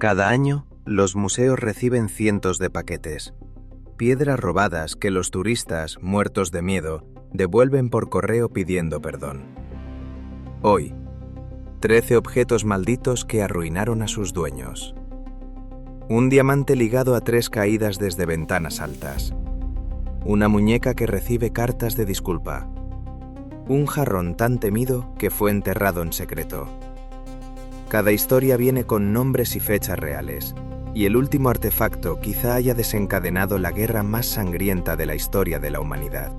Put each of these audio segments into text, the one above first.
Cada año, los museos reciben cientos de paquetes. Piedras robadas que los turistas, muertos de miedo, devuelven por correo pidiendo perdón. Hoy, 13 objetos malditos que arruinaron a sus dueños. Un diamante ligado a 3 caídas desde ventanas altas. Una muñeca que recibe cartas de disculpa. Un jarrón tan temido que fue enterrado en secreto. Cada historia viene con nombres y fechas reales, y el último artefacto quizá haya desencadenado la guerra más sangrienta de la historia de la humanidad.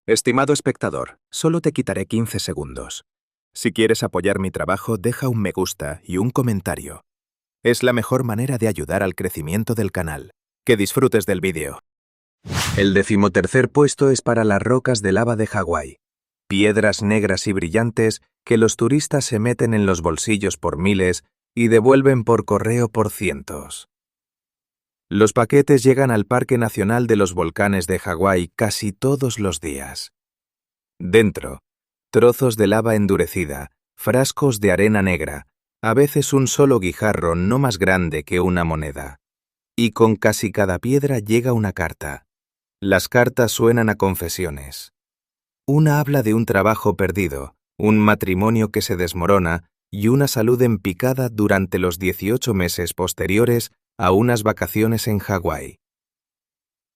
Estimado espectador, solo te quitaré 15 segundos. Si quieres apoyar mi trabajo, deja un me gusta y un comentario. Es la mejor manera de ayudar al crecimiento del canal. Que disfrutes del vídeo. El 13º puesto es para las rocas de lava de Hawái. Piedras negras y brillantes que los turistas se meten en los bolsillos por miles y devuelven por correo por cientos. Los paquetes llegan al Parque Nacional de los Volcanes de Hawái casi todos los días. Dentro, trozos de lava endurecida, frascos de arena negra, a veces un solo guijarro no más grande que una moneda. Y con casi cada piedra llega una carta. Las cartas suenan a confesiones. Una habla de un trabajo perdido, un matrimonio que se desmorona y una salud en picada durante los 18 meses posteriores a unas vacaciones en Hawái.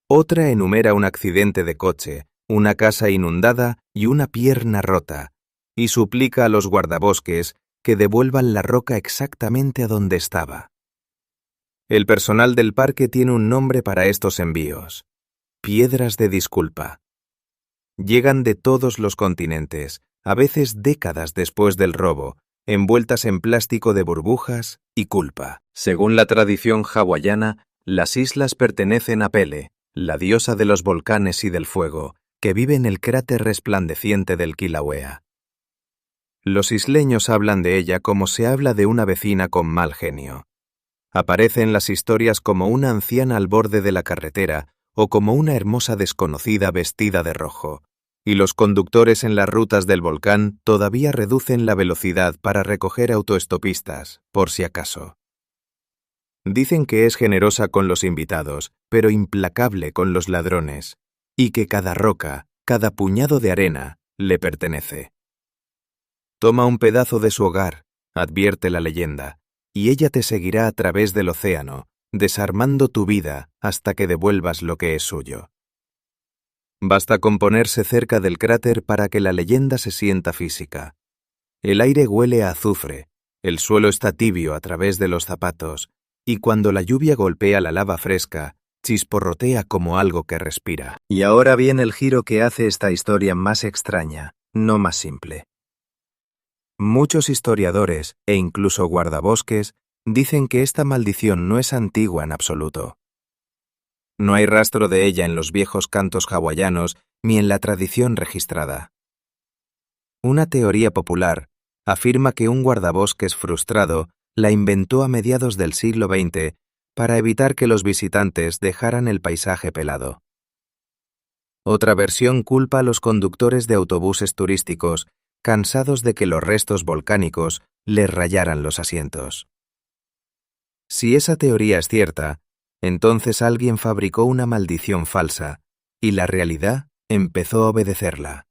Otra enumera un accidente de coche, una casa inundada y una pierna rota, y suplica a los guardabosques que devuelvan la roca exactamente a donde estaba. El personal del parque tiene un nombre para estos envíos: piedras de disculpa. Llegan de todos los continentes, a veces décadas después del robo, envueltas en plástico de burbujas y culpa. Según la tradición hawaiana, las islas pertenecen a Pele, la diosa de los volcanes y del fuego, que vive en el cráter resplandeciente del Kilauea. Los isleños hablan de ella como se habla de una vecina con mal genio. Aparece en las historias como una anciana al borde de la carretera o como una hermosa desconocida vestida de rojo, y los conductores en las rutas del volcán todavía reducen la velocidad para recoger autoestopistas, por si acaso. Dicen que es generosa con los invitados, pero implacable con los ladrones, y que cada roca, cada puñado de arena, le pertenece. Toma un pedazo de su hogar, advierte la leyenda, y ella te seguirá a través del océano, desarmando tu vida hasta que devuelvas lo que es suyo. Basta con ponerse cerca del cráter para que la leyenda se sienta física. El aire huele a azufre, el suelo está tibio a través de los zapatos, y cuando la lluvia golpea la lava fresca, chisporrotea como algo que respira. Y ahora viene el giro que hace esta historia más extraña, no más simple. Muchos historiadores, e incluso guardabosques, dicen que esta maldición no es antigua en absoluto. No hay rastro de ella en los viejos cantos hawaianos ni en la tradición registrada. Una teoría popular afirma que un guardabosques frustrado la inventó a mediados del siglo XX para evitar que los visitantes dejaran el paisaje pelado. Otra versión culpa a los conductores de autobuses turísticos, cansados de que los restos volcánicos les rayaran los asientos. Si esa teoría es cierta, entonces alguien fabricó una maldición falsa, y la realidad empezó a obedecerla.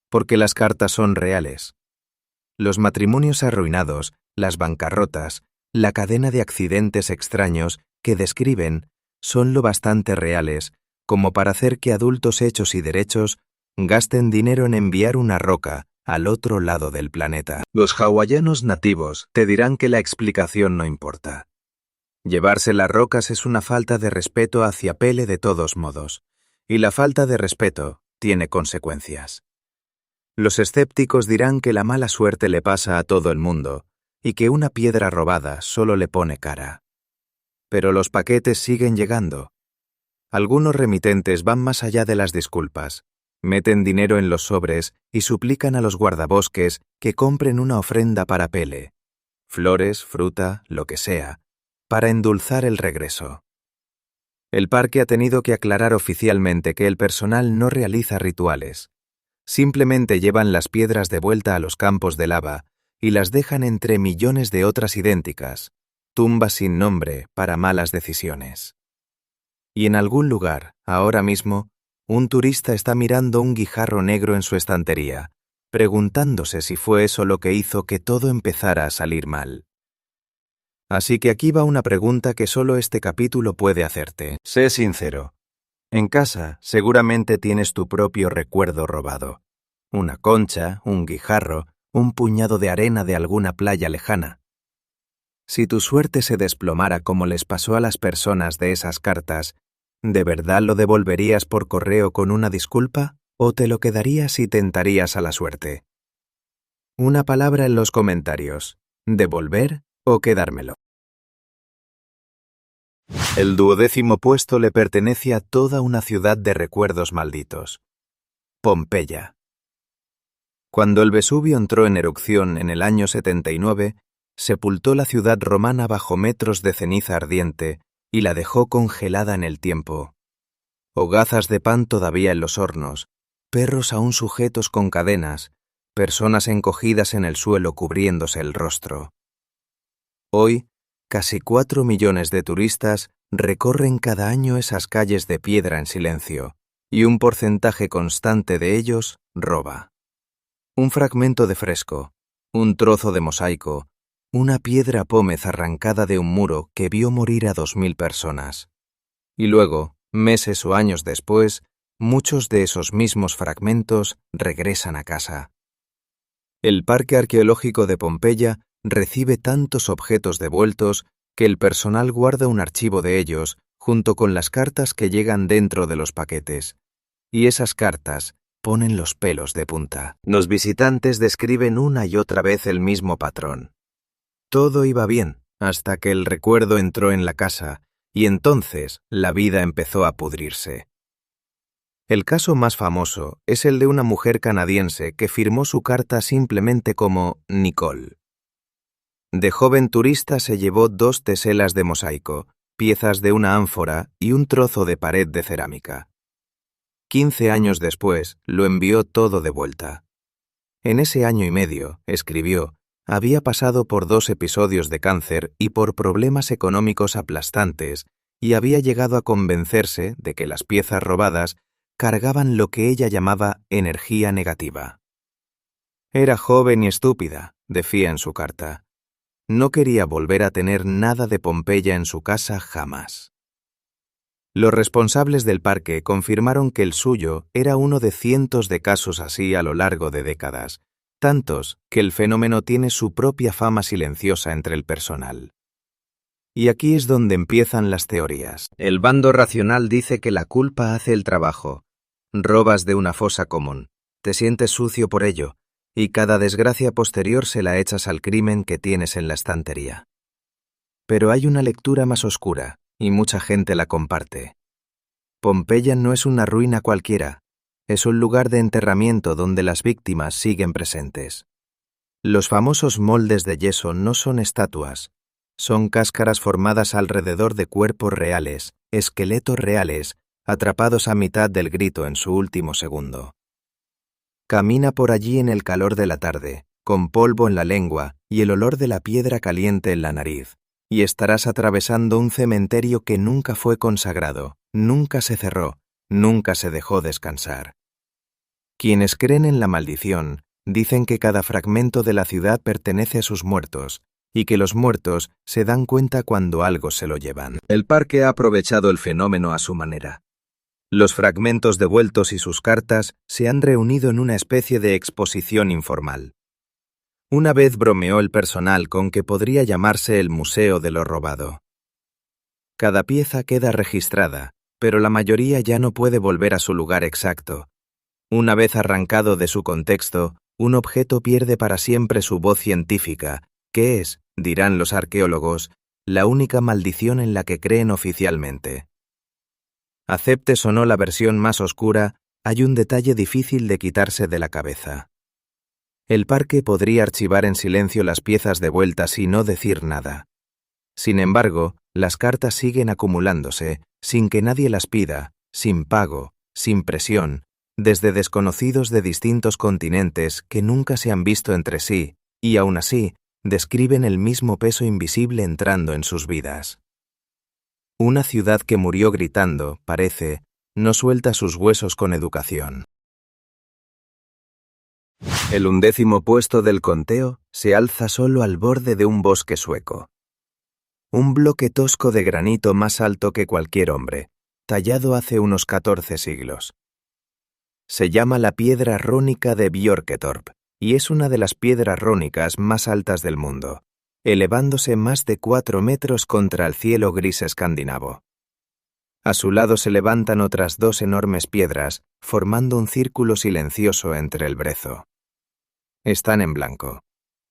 Porque las cartas son reales. Los matrimonios arruinados, las bancarrotas, la cadena de accidentes extraños que describen son lo bastante reales como para hacer que adultos hechos y derechos gasten dinero en enviar una roca al otro lado del planeta. Los hawaianos nativos te dirán que la explicación no importa. Llevarse las rocas es una falta de respeto hacia Pele de todos modos, y la falta de respeto tiene consecuencias. Los escépticos dirán que la mala suerte le pasa a todo el mundo, y que una piedra robada solo le pone cara. Pero los paquetes siguen llegando. Algunos remitentes van más allá de las disculpas, meten dinero en los sobres y suplican a los guardabosques que compren una ofrenda para Pele, flores, fruta, lo que sea, para endulzar el regreso. El parque ha tenido que aclarar oficialmente que el personal no realiza rituales. Simplemente llevan las piedras de vuelta a los campos de lava y las dejan entre millones de otras idénticas, tumbas sin nombre para malas decisiones. Y en algún lugar, ahora mismo, un turista está mirando un guijarro negro en su estantería, preguntándose si fue eso lo que hizo que todo empezara a salir mal. Así que aquí va una pregunta que solo este capítulo puede hacerte. Sé sincero. En casa seguramente tienes tu propio recuerdo robado. Una concha, un guijarro, un puñado de arena de alguna playa lejana. Si tu suerte se desplomara como les pasó a las personas de esas cartas, ¿de verdad lo devolverías por correo con una disculpa o te lo quedarías y tentarías a la suerte? Una palabra en los comentarios. ¿Devolver o quedármelo? El 12º puesto le pertenece a toda una ciudad de recuerdos malditos. Pompeya. Cuando el Vesubio entró en erupción en el año 79, sepultó la ciudad romana bajo metros de ceniza ardiente y la dejó congelada en el tiempo. Hogazas de pan todavía en los hornos, perros aún sujetos con cadenas, personas encogidas en el suelo cubriéndose el rostro. Hoy, casi 4 millones de turistas recorren cada año esas calles de piedra en silencio, y un porcentaje constante de ellos roba. Un fragmento de fresco, un trozo de mosaico, una piedra pómez arrancada de un muro que vio morir a 2000 personas. Y luego, meses o años después, muchos de esos mismos fragmentos regresan a casa. El Parque Arqueológico de Pompeya recibe tantos objetos devueltos que el personal guarda un archivo de ellos junto con las cartas que llegan dentro de los paquetes. Y esas cartas ponen los pelos de punta. Los visitantes describen una y otra vez el mismo patrón. Todo iba bien hasta que el recuerdo entró en la casa y entonces la vida empezó a pudrirse. El caso más famoso es el de una mujer canadiense que firmó su carta simplemente como Nicole. De joven turista se llevó 2 teselas de mosaico, piezas de una ánfora y un trozo de pared de cerámica. 15 años después lo envió todo de vuelta. En ese año y medio, escribió, había pasado por 2 episodios de cáncer y por problemas económicos aplastantes y había llegado a convencerse de que las piezas robadas cargaban lo que ella llamaba energía negativa. Era joven y estúpida, decía en su carta. No quería volver a tener nada de Pompeya en su casa jamás. Los responsables del parque confirmaron que el suyo era uno de cientos de casos así a lo largo de décadas, tantos que el fenómeno tiene su propia fama silenciosa entre el personal. Y aquí es donde empiezan las teorías. El bando racional dice que la culpa hace el trabajo. Robas de una fosa común, te sientes sucio por ello, y cada desgracia posterior se la echas al crimen que tienes en la estantería. Pero hay una lectura más oscura, y mucha gente la comparte. Pompeya no es una ruina cualquiera, es un lugar de enterramiento donde las víctimas siguen presentes. Los famosos moldes de yeso no son estatuas, son cáscaras formadas alrededor de cuerpos reales, esqueletos reales, atrapados a mitad del grito en su último segundo. Camina por allí en el calor de la tarde, con polvo en la lengua y el olor de la piedra caliente en la nariz, y estarás atravesando un cementerio que nunca fue consagrado, nunca se cerró, nunca se dejó descansar. Quienes creen en la maldición dicen que cada fragmento de la ciudad pertenece a sus muertos, y que los muertos se dan cuenta cuando algo se lo llevan. El parque ha aprovechado el fenómeno a su manera. Los fragmentos devueltos y sus cartas se han reunido en una especie de exposición informal. Una vez bromeó el personal con que podría llamarse el Museo de lo Robado. Cada pieza queda registrada, pero la mayoría ya no puede volver a su lugar exacto. Una vez arrancado de su contexto, un objeto pierde para siempre su voz científica, que es, dirán los arqueólogos, la única maldición en la que creen oficialmente. Aceptes o no la versión más oscura, hay un detalle difícil de quitarse de la cabeza. El parque podría archivar en silencio las piezas devueltas y no decir nada. Sin embargo, las cartas siguen acumulándose, sin que nadie las pida, sin pago, sin presión, desde desconocidos de distintos continentes que nunca se han visto entre sí, y aún así describen el mismo peso invisible entrando en sus vidas. Una ciudad que murió gritando, parece, no suelta sus huesos con educación. El 11º puesto del conteo se alza solo al borde de un bosque sueco. Un bloque tosco de granito más alto que cualquier hombre, tallado hace unos 14 siglos. Se llama la piedra rónica de Björketorp y es una de las piedras rónicas más altas del mundo, elevándose más de 4 metros contra el cielo gris escandinavo. A su lado se levantan otras 2 enormes piedras, formando un círculo silencioso entre el brezo. Están en blanco.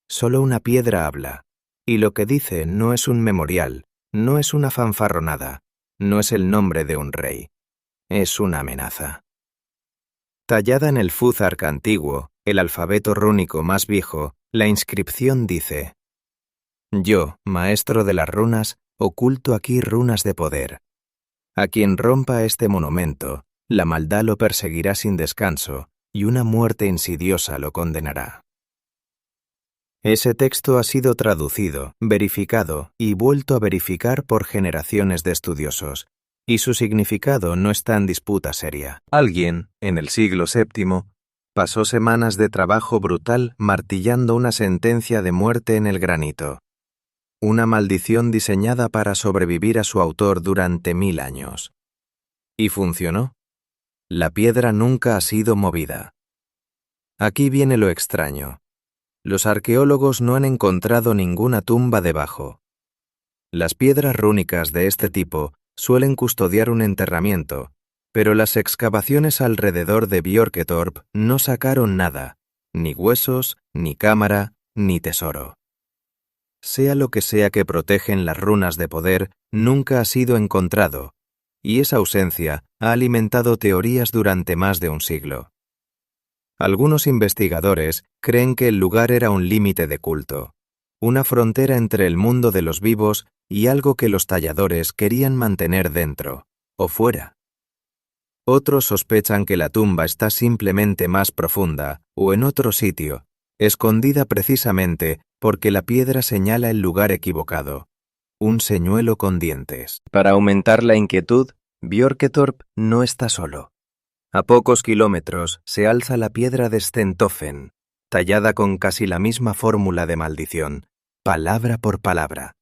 Solo una piedra habla, y lo que dice no es un memorial, no es una fanfarronada, no es el nombre de un rey. Es una amenaza. Tallada en el Futhark antiguo, el alfabeto rúnico más viejo, la inscripción dice: Yo, maestro de las runas, oculto aquí runas de poder. A quien rompa este monumento, la maldad lo perseguirá sin descanso y una muerte insidiosa lo condenará. Ese texto ha sido traducido, verificado y vuelto a verificar por generaciones de estudiosos, y su significado no está en disputa seria. Alguien, en el siglo VII, pasó semanas de trabajo brutal martillando una sentencia de muerte en el granito. Una maldición diseñada para sobrevivir a su autor durante 1000 años. ¿Y funcionó? La piedra nunca ha sido movida. Aquí viene lo extraño. Los arqueólogos no han encontrado ninguna tumba debajo. Las piedras rúnicas de este tipo suelen custodiar un enterramiento, pero las excavaciones alrededor de Björketorp no sacaron nada, ni huesos, ni cámara, ni tesoro. Sea lo que sea que protegen las runas de poder, nunca ha sido encontrado, y esa ausencia ha alimentado teorías durante más de un siglo. Algunos investigadores creen que el lugar era un límite de culto, una frontera entre el mundo de los vivos y algo que los talladores querían mantener dentro, o fuera. Otros sospechan que la tumba está simplemente más profunda o en otro sitio, escondida precisamente porque la piedra señala el lugar equivocado, un señuelo con dientes. Para aumentar la inquietud, Björketorp no está solo. A pocos kilómetros se alza la piedra de Stentofen, tallada con casi la misma fórmula de maldición, palabra por palabra,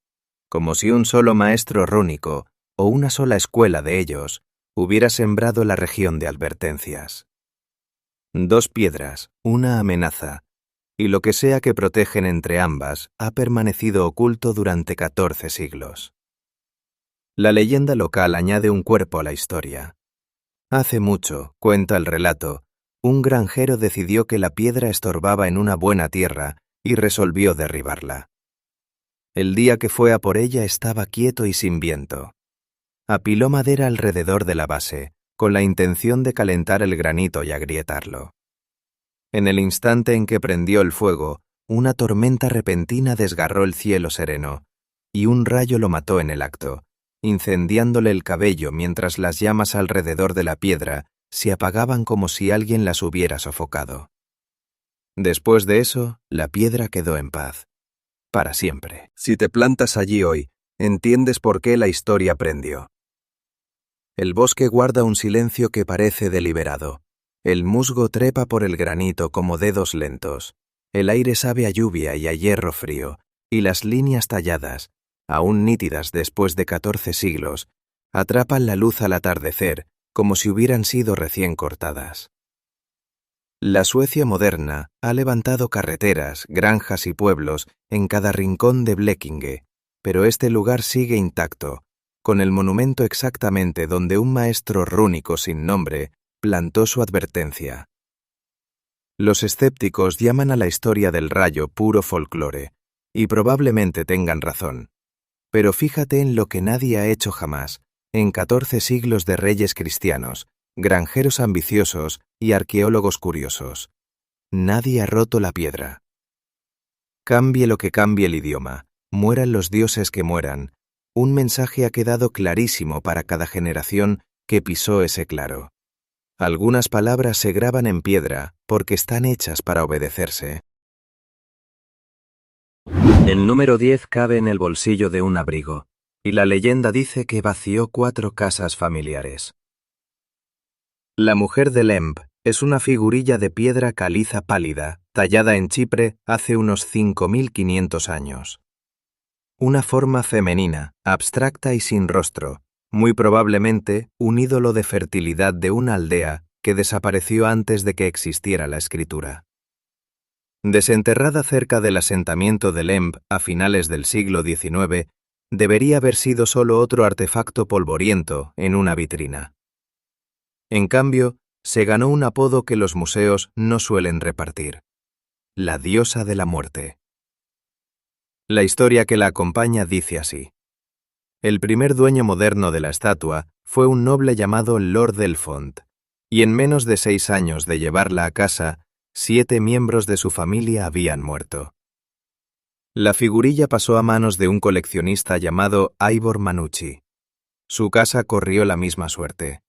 como si un solo maestro rúnico, o una sola escuela de ellos, hubiera sembrado la región de advertencias. 2 piedras, una amenaza, y lo que sea que protegen entre ambas ha permanecido oculto durante 14 siglos. La leyenda local añade un cuerpo a la historia. Hace mucho, cuenta el relato, un granjero decidió que la piedra estorbaba en una buena tierra y resolvió derribarla. El día que fue a por ella estaba quieto y sin viento. Apiló madera alrededor de la base, con la intención de calentar el granito y agrietarlo. En el instante en que prendió el fuego, una tormenta repentina desgarró el cielo sereno, y un rayo lo mató en el acto, incendiándole el cabello mientras las llamas alrededor de la piedra se apagaban como si alguien las hubiera sofocado. Después de eso, la piedra quedó en paz. Para siempre. Si te plantas allí hoy, entiendes por qué la historia prendió. El bosque guarda un silencio que parece deliberado. El musgo trepa por el granito como dedos lentos. El aire sabe a lluvia y a hierro frío, y las líneas talladas, aún nítidas después de 14 siglos, atrapan la luz al atardecer como si hubieran sido recién cortadas. La Suecia moderna ha levantado carreteras, granjas y pueblos en cada rincón de Blekinge, pero este lugar sigue intacto, con el monumento exactamente donde un maestro rúnico sin nombre plantó su advertencia. Los escépticos llaman a la historia del rayo puro folclore, y probablemente tengan razón. Pero fíjate en lo que nadie ha hecho jamás, en 14 siglos de reyes cristianos, granjeros ambiciosos y arqueólogos curiosos. Nadie ha roto la piedra. Cambie lo que cambie el idioma, mueran los dioses que mueran, un mensaje ha quedado clarísimo para cada generación que pisó ese claro. Algunas palabras se graban en piedra porque están hechas para obedecerse. El número 10 cabe en el bolsillo de un abrigo, y la leyenda dice que vació 4 casas familiares. La mujer de Lemb es una figurilla de piedra caliza pálida, tallada en Chipre hace unos 5.500 años. Una forma femenina, abstracta y sin rostro, muy probablemente un ídolo de fertilidad de una aldea que desapareció antes de que existiera la escritura. Desenterrada cerca del asentamiento de Lemb a finales del siglo XIX, debería haber sido solo otro artefacto polvoriento en una vitrina. En cambio, se ganó un apodo que los museos no suelen repartir: la diosa de la muerte. La historia que la acompaña dice así: el primer dueño moderno de la estatua fue un noble llamado Lord Delfont, y en menos de 6 años de llevarla a casa, 7 miembros de su familia habían muerto. La figurilla pasó a manos de un coleccionista llamado Ivor Manucci. Su casa corrió la misma suerte.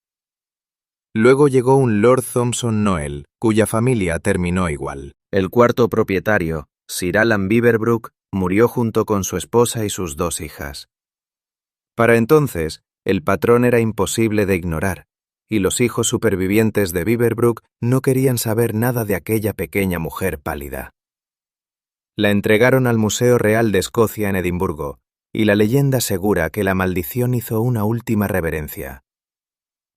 Luego llegó un Lord Thompson Noel, cuya familia terminó igual. El cuarto propietario, Sir Alan Beaverbrook, murió junto con su esposa y sus 2 hijas. Para entonces, el patrón era imposible de ignorar, y los hijos supervivientes de Beaverbrook no querían saber nada de aquella pequeña mujer pálida. La entregaron al Museo Real de Escocia en Edimburgo, y la leyenda asegura que la maldición hizo una última reverencia.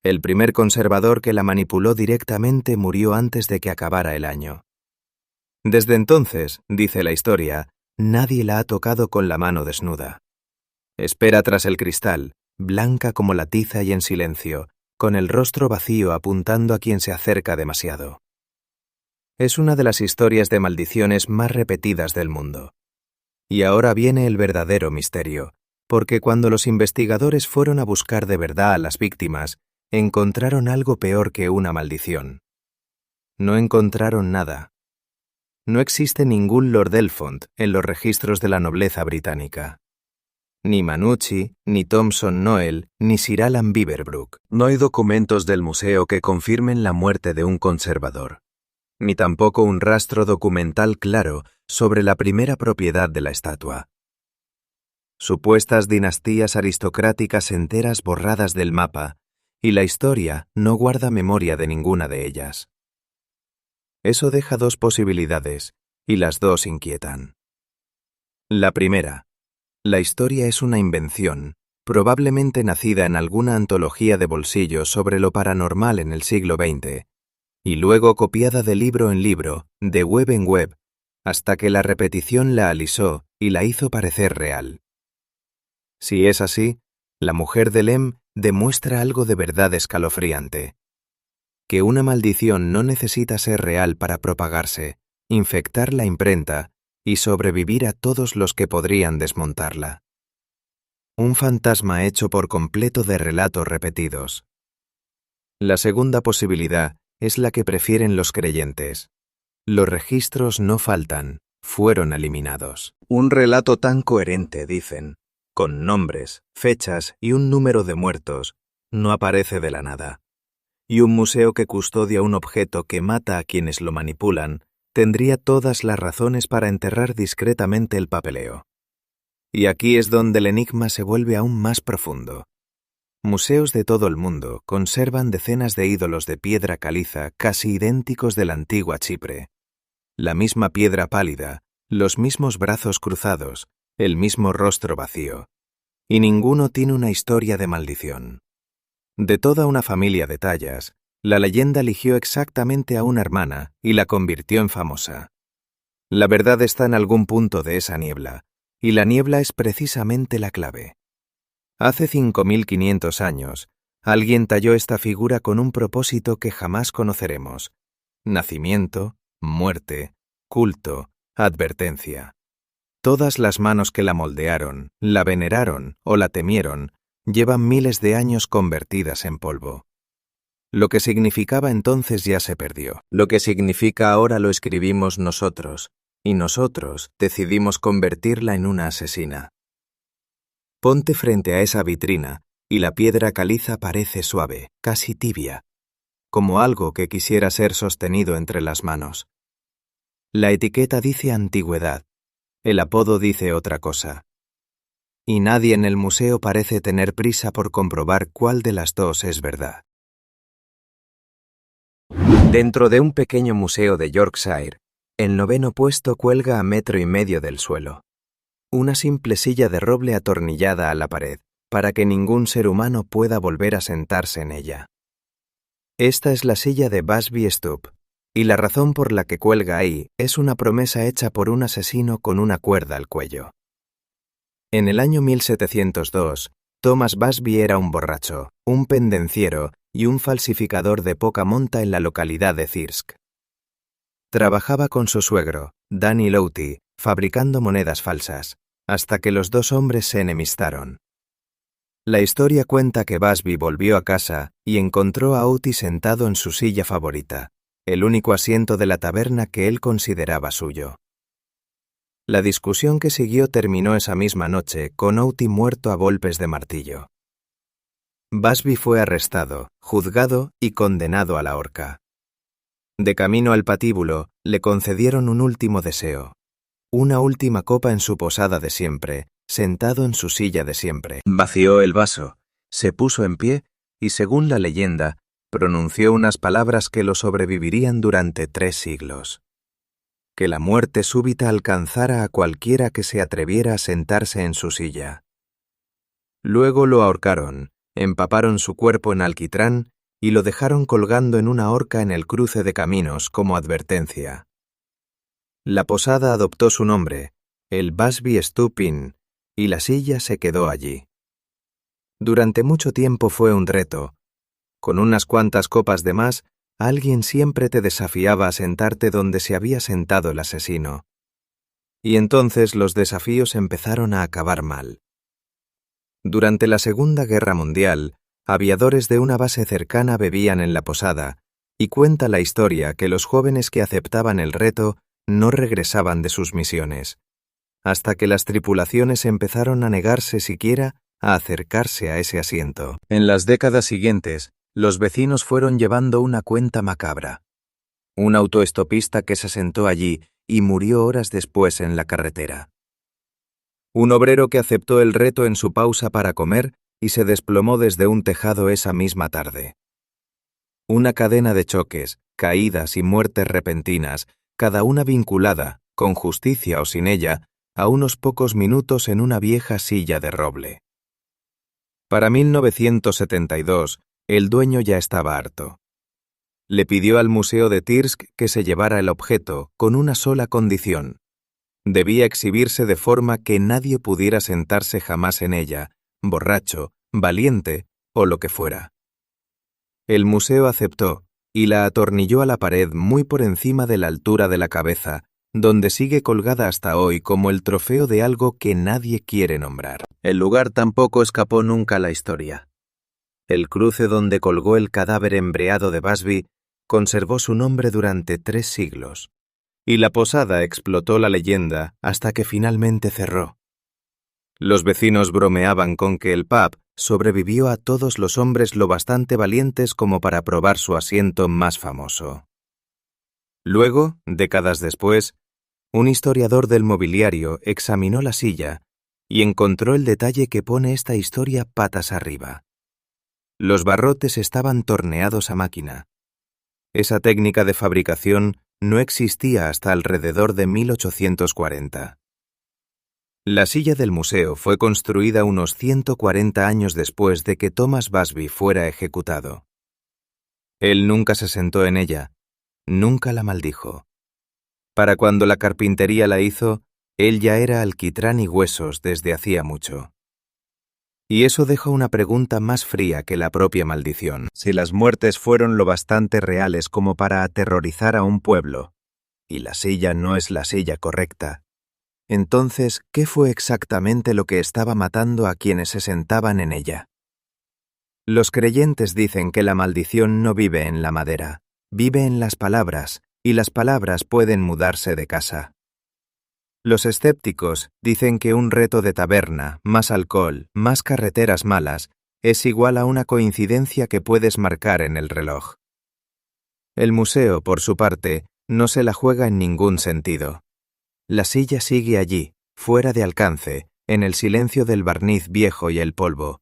El primer conservador que la manipuló directamente murió antes de que acabara el año. Desde entonces, dice la historia, nadie la ha tocado con la mano desnuda. Espera tras el cristal, blanca como la tiza y en silencio, con el rostro vacío apuntando a quien se acerca demasiado. Es una de las historias de maldiciones más repetidas del mundo. Y ahora viene el verdadero misterio, porque cuando los investigadores fueron a buscar de verdad a las víctimas, encontraron algo peor que una maldición. No encontraron nada. No existe ningún Lord Delfont en los registros de la nobleza británica. Ni Manucci, ni Thompson Noel, ni Sir Alan Beaverbrook. No hay documentos del museo que confirmen la muerte de un conservador, ni tampoco un rastro documental claro sobre la primera propiedad de la estatua. Supuestas dinastías aristocráticas enteras borradas del mapa, y la historia no guarda memoria de ninguna de ellas. Eso deja 2 posibilidades, y las 2 inquietan. La primera: la historia es una invención, probablemente nacida en alguna antología de bolsillo sobre lo paranormal en el siglo XX, y luego copiada de libro en libro, de web en web, hasta que la repetición la alisó y la hizo parecer real. Si es así, la mujer de Lemb demuestra algo de verdad escalofriante: que una maldición no necesita ser real para propagarse, infectar la imprenta y sobrevivir a todos los que podrían desmontarla. Un fantasma hecho por completo de relatos repetidos. La segunda posibilidad es la que prefieren los creyentes. Los registros no faltan, fueron eliminados. Un relato tan coherente, dicen, con nombres, fechas y un número de muertos, no aparece de la nada. Y un museo que custodia un objeto que mata a quienes lo manipulan tendría todas las razones para enterrar discretamente el papeleo. Y aquí es donde el enigma se vuelve aún más profundo. Museos de todo el mundo conservan decenas de ídolos de piedra caliza casi idénticos de la antigua Chipre. La misma piedra pálida, los mismos brazos cruzados, el mismo rostro vacío. Y ninguno tiene una historia de maldición. De toda una familia de tallas, la leyenda eligió exactamente a una hermana y la convirtió en famosa. La verdad está en algún punto de esa niebla, y la niebla es precisamente la clave. Hace 5.500 años, alguien talló esta figura con un propósito que jamás conoceremos: nacimiento, muerte, culto, advertencia. Todas las manos que la moldearon, la veneraron o la temieron, llevan miles de años convertidas en polvo. Lo que significaba entonces ya se perdió. Lo que significa ahora lo escribimos nosotros, y nosotros decidimos convertirla en una asesina. Ponte frente a esa vitrina, y la piedra caliza parece suave, casi tibia, como algo que quisiera ser sostenido entre las manos. La etiqueta dice antigüedad, El apodo dice otra cosa. Y nadie en el museo parece tener prisa por comprobar cuál de las dos es verdad. Dentro de un pequeño museo de Yorkshire, el 9º puesto cuelga a 1,5 metros del suelo. Una simple silla de roble atornillada a la pared, para que ningún ser humano pueda volver a sentarse en ella. Esta es la silla de Busby Stoop, y la razón por la que cuelga ahí es una promesa hecha por un asesino con una cuerda al cuello. En el año 1702, Thomas Busby era un borracho, un pendenciero y un falsificador de poca monta en la localidad de Thirsk. Trabajaba con su suegro, Danny Loughty, fabricando monedas falsas, hasta que los dos hombres se enemistaron. La historia cuenta que Busby volvió a casa y encontró a Loughty sentado en su silla favorita, el único asiento de la taberna que él consideraba suyo. La discusión que siguió terminó esa misma noche con Loughty muerto a golpes de martillo. Busby fue arrestado, juzgado y condenado a la horca. De camino al patíbulo, le concedieron un último deseo, una última copa en su posada de siempre, sentado en su silla de siempre. Vació el vaso, se puso en pie y, según la leyenda, pronunció unas palabras que lo sobrevivirían durante 3 siglos. Que la muerte súbita alcanzara a cualquiera que se atreviera a sentarse en su silla. Luego lo ahorcaron, empaparon su cuerpo en alquitrán y lo dejaron colgando en una horca en el cruce de caminos como advertencia. La posada adoptó su nombre, el Busby Stoop Inn, y la silla se quedó allí. Durante mucho tiempo fue un reto. Con unas cuantas copas de más, alguien siempre te desafiaba a sentarte donde se había sentado el asesino. Y entonces los desafíos empezaron a acabar mal. Durante la Segunda Guerra Mundial, aviadores de una base cercana bebían en la posada, y cuenta la historia que los jóvenes que aceptaban el reto no regresaban de sus misiones, hasta que las tripulaciones empezaron a negarse siquiera a acercarse a ese asiento. En las décadas siguientes, los vecinos fueron llevando una cuenta macabra. Un autoestopista que se sentó allí y murió horas después en la carretera. Un obrero que aceptó el reto en su pausa para comer y se desplomó desde un tejado esa misma tarde. Una cadena de choques, caídas y muertes repentinas, cada una vinculada, con justicia o sin ella, a unos pocos minutos en una vieja silla de roble. Para 1972, el dueño ya estaba harto. Le pidió al Museo de Thirsk que se llevara el objeto con una sola condición. Debía exhibirse de forma que nadie pudiera sentarse jamás en ella, borracho, valiente o lo que fuera. El museo aceptó y la atornilló a la pared muy por encima de la altura de la cabeza, donde sigue colgada hasta hoy como el trofeo de algo que nadie quiere nombrar. El lugar tampoco escapó nunca a la historia. El cruce donde colgó el cadáver embreado de Busby conservó su nombre durante 3 siglos, y la posada explotó la leyenda hasta que finalmente cerró. Los vecinos bromeaban con que el pub sobrevivió a todos los hombres lo bastante valientes como para probar su asiento más famoso. Luego, décadas después, un historiador del mobiliario examinó la silla y encontró el detalle que pone esta historia patas arriba. Los barrotes estaban torneados a máquina. Esa técnica de fabricación no existía hasta alrededor de 1840. La silla del museo fue construida unos 140 años después de que Thomas Busby fuera ejecutado. Él nunca se sentó en ella, nunca la maldijo. Para cuando la carpintería la hizo, él ya era alquitrán y huesos desde hacía mucho. Y eso deja una pregunta más fría que la propia maldición. Si las muertes fueron lo bastante reales como para aterrorizar a un pueblo, y la silla no es la silla correcta, entonces, ¿qué fue exactamente lo que estaba matando a quienes se sentaban en ella? Los creyentes dicen que la maldición no vive en la madera, vive en las palabras, y las palabras pueden mudarse de casa. Los escépticos dicen que un reto de taberna, más alcohol, más carreteras malas, es igual a una coincidencia que puedes marcar en el reloj. El museo, por su parte, no se la juega en ningún sentido. La silla sigue allí, fuera de alcance, en el silencio del barniz viejo y el polvo.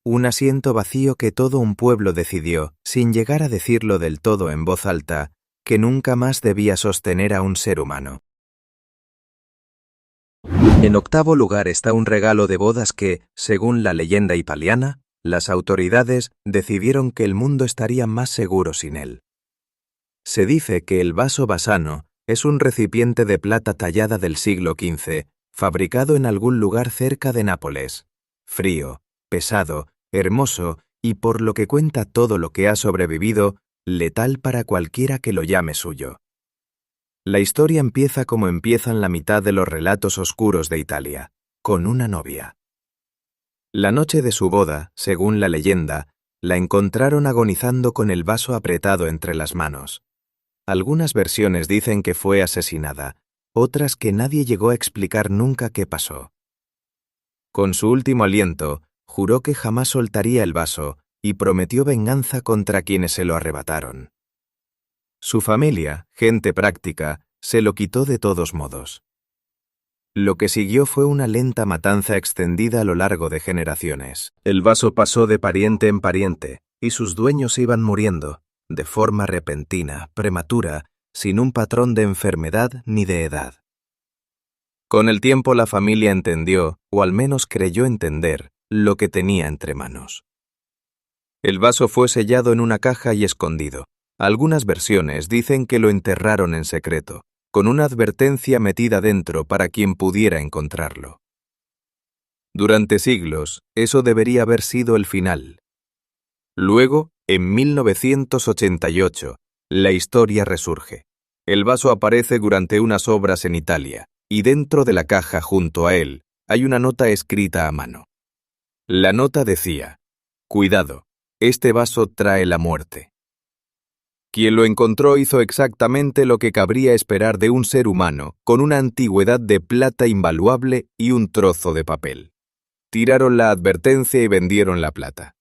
Un asiento vacío que todo un pueblo decidió, sin llegar a decirlo del todo en voz alta, que nunca más debía sostener a un ser humano. En octavo lugar está un regalo de bodas que, según la leyenda italiana, las autoridades decidieron que el mundo estaría más seguro sin él. Se dice que el vaso Bassano es un recipiente de plata tallada del siglo XV, fabricado en algún lugar cerca de Nápoles. Frío, pesado, hermoso y, por lo que cuenta todo lo que ha sobrevivido, letal para cualquiera que lo llame suyo. La historia empieza como empiezan la mitad de los relatos oscuros de Italia, con una novia. La noche de su boda, según la leyenda, la encontraron agonizando con el vaso apretado entre las manos. Algunas versiones dicen que fue asesinada, otras que nadie llegó a explicar nunca qué pasó. Con su último aliento, juró que jamás soltaría el vaso y prometió venganza contra quienes se lo arrebataron. Su familia, gente práctica, se lo quitó de todos modos. Lo que siguió fue una lenta matanza extendida a lo largo de generaciones. El vaso pasó de pariente en pariente, y sus dueños iban muriendo, de forma repentina, prematura, sin un patrón de enfermedad ni de edad. Con el tiempo la familia entendió, o al menos creyó entender, lo que tenía entre manos. El vaso fue sellado en una caja y escondido. Algunas versiones dicen que lo enterraron en secreto, con una advertencia metida dentro para quien pudiera encontrarlo. Durante siglos, eso debería haber sido el final. Luego, en 1988, la historia resurge. El vaso aparece durante unas obras en Italia, y dentro de la caja junto a él hay una nota escrita a mano. La nota decía: «Cuidado, este vaso trae la muerte». Quien lo encontró hizo exactamente lo que cabría esperar de un ser humano con una antigüedad de plata invaluable y un trozo de papel. Tiraron la advertencia y vendieron la plata.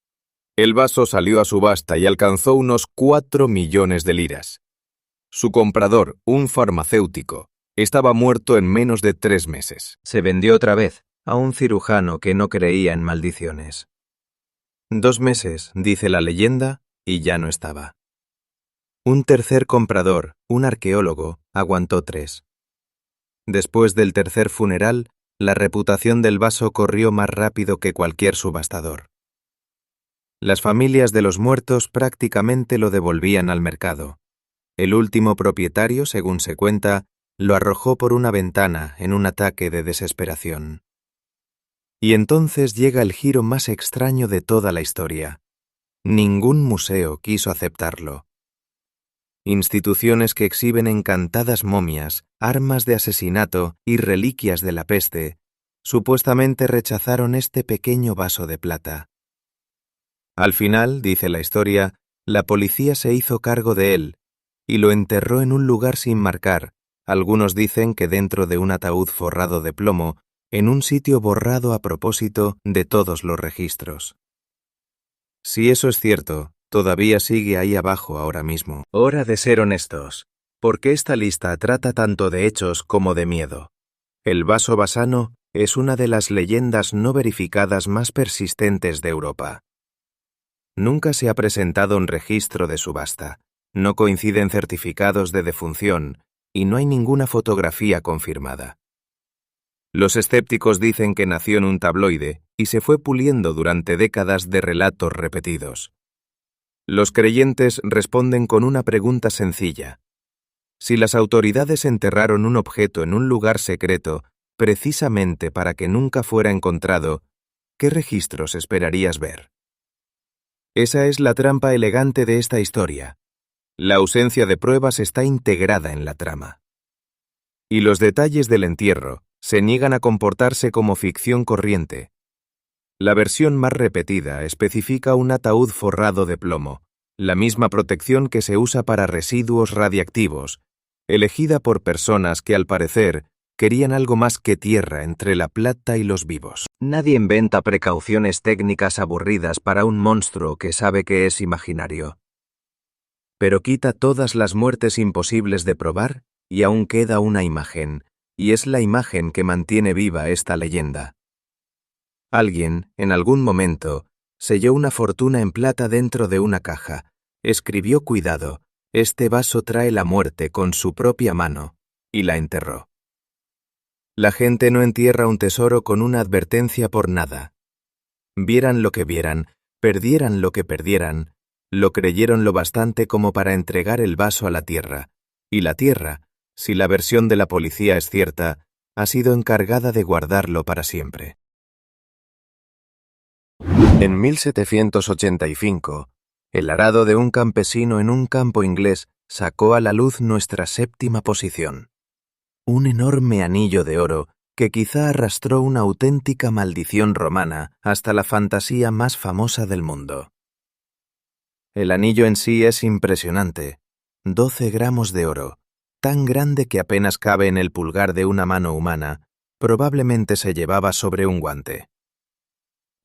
El vaso salió a subasta y alcanzó unos 4 millones de liras. Su comprador, un farmacéutico, estaba muerto en menos de 3 meses. Se vendió otra vez a un cirujano que no creía en maldiciones. 2 meses, dice la leyenda, y ya no estaba. Un tercer comprador, un arqueólogo, aguantó 3. Después del tercer funeral, la reputación del vaso corrió más rápido que cualquier subastador. Las familias de los muertos prácticamente lo devolvían al mercado. El último propietario, según se cuenta, lo arrojó por una ventana en un ataque de desesperación. Y entonces llega el giro más extraño de toda la historia. Ningún museo quiso aceptarlo. Instituciones que exhiben encantadas momias, armas de asesinato y reliquias de la peste, supuestamente rechazaron este pequeño vaso de plata. Al final, dice la historia, la policía se hizo cargo de él y lo enterró en un lugar sin marcar. Algunos dicen que dentro de un ataúd forrado de plomo, en un sitio borrado a propósito de todos los registros. Si eso es cierto, todavía sigue ahí abajo ahora mismo. Hora de ser honestos, porque esta lista trata tanto de hechos como de miedo. El vaso Bassano es una de las leyendas no verificadas más persistentes de Europa. Nunca se ha presentado un registro de subasta, no coinciden certificados de defunción y no hay ninguna fotografía confirmada. Los escépticos dicen que nació en un tabloide y se fue puliendo durante décadas de relatos repetidos. Los creyentes responden con una pregunta sencilla. Si las autoridades enterraron un objeto en un lugar secreto, precisamente para que nunca fuera encontrado, ¿qué registros esperarías ver? Esa es la trampa elegante de esta historia. La ausencia de pruebas está integrada en la trama. Y los detalles del entierro se niegan a comportarse como ficción corriente. La versión más repetida especifica un ataúd forrado de plomo, la misma protección que se usa para residuos radiactivos, elegida por personas que al parecer querían algo más que tierra entre la plata y los vivos. Nadie inventa precauciones técnicas aburridas para un monstruo que sabe que es imaginario. Pero quita todas las muertes imposibles de probar y aún queda una imagen, y es la imagen que mantiene viva esta leyenda. Alguien, en algún momento, selló una fortuna en plata dentro de una caja, escribió cuidado, este vaso trae la muerte con su propia mano, y la enterró. La gente no entierra un tesoro con una advertencia por nada. Vieran lo que vieran, perdieran lo que perdieran, lo creyeron lo bastante como para entregar el vaso a la tierra, y la tierra, si la versión de la policía es cierta, ha sido encargada de guardarlo para siempre. En 1785, el arado de un campesino en un campo inglés sacó a la luz nuestra séptima posición. Un enorme anillo de oro que quizá arrastró una auténtica maldición romana hasta la fantasía más famosa del mundo. El anillo en sí es impresionante, 12 gramos de oro, tan grande que apenas cabe en el pulgar de una mano humana, probablemente se llevaba sobre un guante.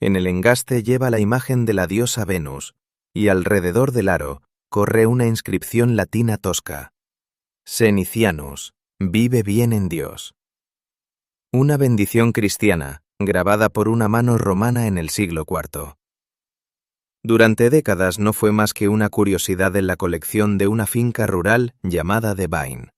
En el engaste lleva la imagen de la diosa Venus, y alrededor del aro corre una inscripción latina tosca. Senicianus, vive bien en Dios. Una bendición cristiana, grabada por una mano romana en el siglo IV. Durante décadas no fue más que una curiosidad en la colección de una finca rural llamada Devine.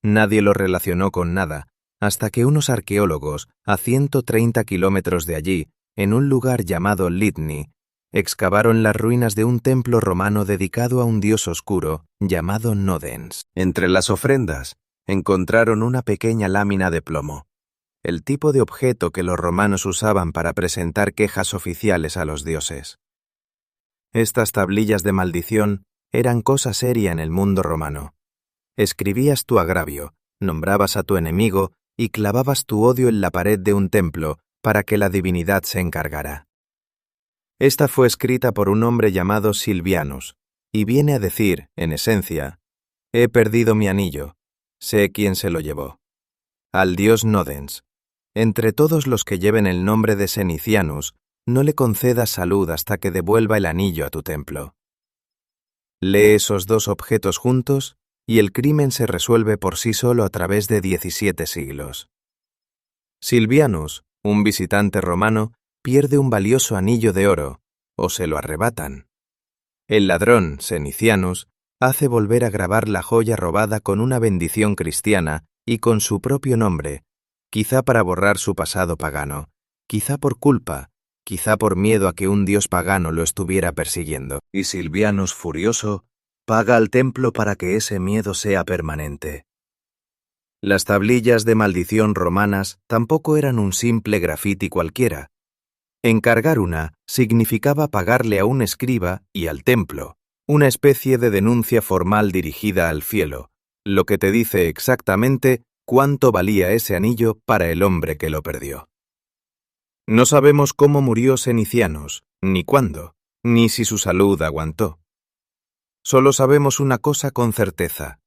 Nadie lo relacionó con nada, hasta que unos arqueólogos, a 130 kilómetros de allí, en un lugar llamado Lydney, excavaron las ruinas de un templo romano dedicado a un dios oscuro llamado Nodens. Entre las ofrendas, encontraron una pequeña lámina de plomo, el tipo de objeto que los romanos usaban para presentar quejas oficiales a los dioses. Estas tablillas de maldición eran cosa seria en el mundo romano. Escribías tu agravio, nombrabas a tu enemigo y clavabas tu odio en la pared de un templo para que la divinidad se encargara. Esta fue escrita por un hombre llamado Silvianus, y viene a decir, en esencia, he perdido mi anillo, sé quién se lo llevó. Al dios Nodens, entre todos los que lleven el nombre de Senicianus, no le concedas salud hasta que devuelva el anillo a tu templo. Lee esos dos objetos juntos y el crimen se resuelve por sí solo a través de 17 siglos. Silvianus, un visitante romano, pierde un valioso anillo de oro, o se lo arrebatan. El ladrón, Senicianus, hace volver a grabar la joya robada con una bendición cristiana y con su propio nombre, quizá para borrar su pasado pagano, quizá por culpa, quizá por miedo a que un dios pagano lo estuviera persiguiendo. Y Silvianus, furioso, paga al templo para que ese miedo sea permanente. Las tablillas de maldición romanas tampoco eran un simple grafiti cualquiera. Encargar una significaba pagarle a un escriba y al templo, una especie de denuncia formal dirigida al cielo, lo que te dice exactamente cuánto valía ese anillo para el hombre que lo perdió. No sabemos cómo murió Senicianus, ni cuándo, ni si su salud aguantó. Solo sabemos una cosa con certeza: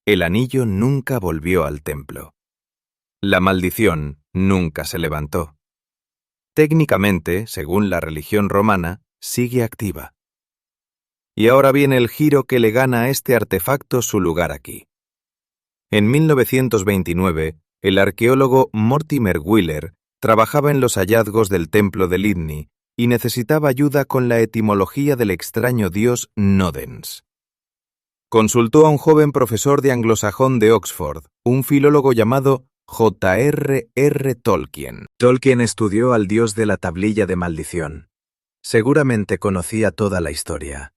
el anillo nunca volvió al templo. La maldición nunca se levantó. Técnicamente, según la religión romana, sigue activa. Y ahora viene el giro que le gana a este artefacto su lugar aquí. En 1929, el arqueólogo Mortimer Wheeler trabajaba en los hallazgos del templo de Lydney y necesitaba ayuda con la etimología del extraño dios Nodens. Consultó a un joven profesor de anglosajón de Oxford, un filólogo llamado J.R.R. Tolkien. Tolkien estudió al dios de la tablilla de maldición. Seguramente conocía toda la historia.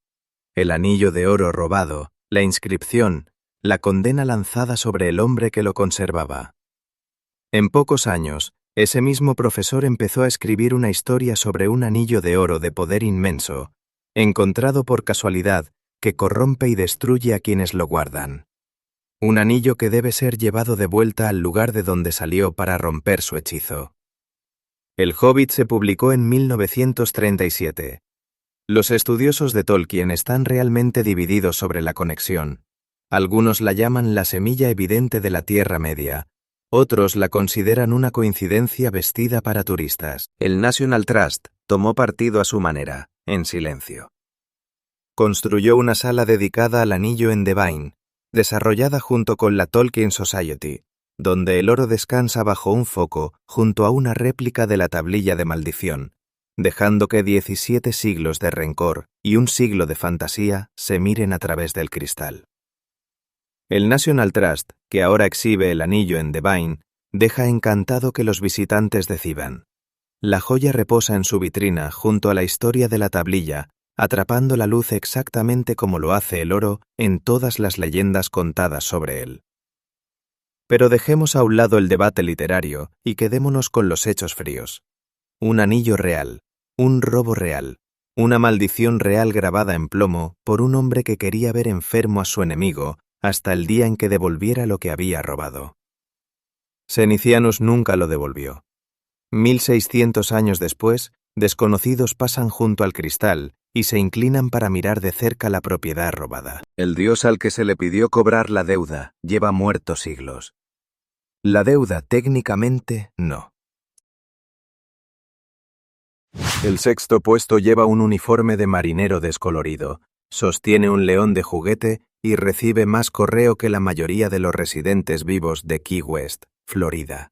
El anillo de oro robado, la inscripción, la condena lanzada sobre el hombre que lo conservaba. En pocos años, ese mismo profesor empezó a escribir una historia sobre un anillo de oro de poder inmenso, encontrado por casualidad, que corrompe y destruye a quienes lo guardan. Un anillo que debe ser llevado de vuelta al lugar de donde salió para romper su hechizo. El Hobbit se publicó en 1937. Los estudiosos de Tolkien están realmente divididos sobre la conexión. Algunos la llaman la semilla evidente de la Tierra Media. Otros la consideran una coincidencia vestida para turistas. El National Trust tomó partido a su manera, en silencio. Construyó una sala dedicada al anillo en Devine, desarrollada junto con la Tolkien Society, donde el oro descansa bajo un foco junto a una réplica de la tablilla de maldición, dejando que 17 siglos de rencor y un siglo de fantasía se miren a través del cristal. El National Trust, que ahora exhibe el anillo en Devine, deja encantado que los visitantes decidan. La joya reposa en su vitrina junto a la historia de la tablilla, atrapando la luz exactamente como lo hace el oro en todas las leyendas contadas sobre él. Pero dejemos a un lado el debate literario y quedémonos con los hechos fríos. Un anillo real, un robo real, una maldición real grabada en plomo por un hombre que quería ver enfermo a su enemigo hasta el día en que devolviera lo que había robado. Senicianus nunca lo devolvió. 1600 años después, desconocidos pasan junto al cristal y se inclinan para mirar de cerca la propiedad robada. El dios al que se le pidió cobrar la deuda lleva muerto siglos. La deuda técnicamente no. El sexto puesto lleva un uniforme de marinero descolorido, sostiene un león de juguete y recibe más correo que la mayoría de los residentes vivos de Key West, Florida.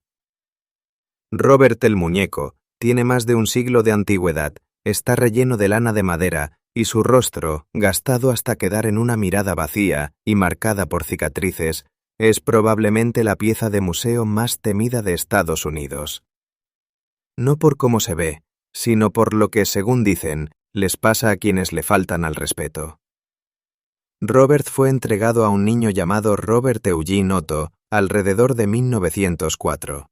Robert el muñeco tiene más de un siglo de antigüedad, está relleno de lana de madera y su rostro, gastado hasta quedar en una mirada vacía y marcada por cicatrices, es probablemente la pieza de museo más temida de Estados Unidos. No por cómo se ve, sino por lo que, según dicen, les pasa a quienes le faltan al respeto. Robert fue entregado a un niño llamado Robert Eugene Otto alrededor de 1904.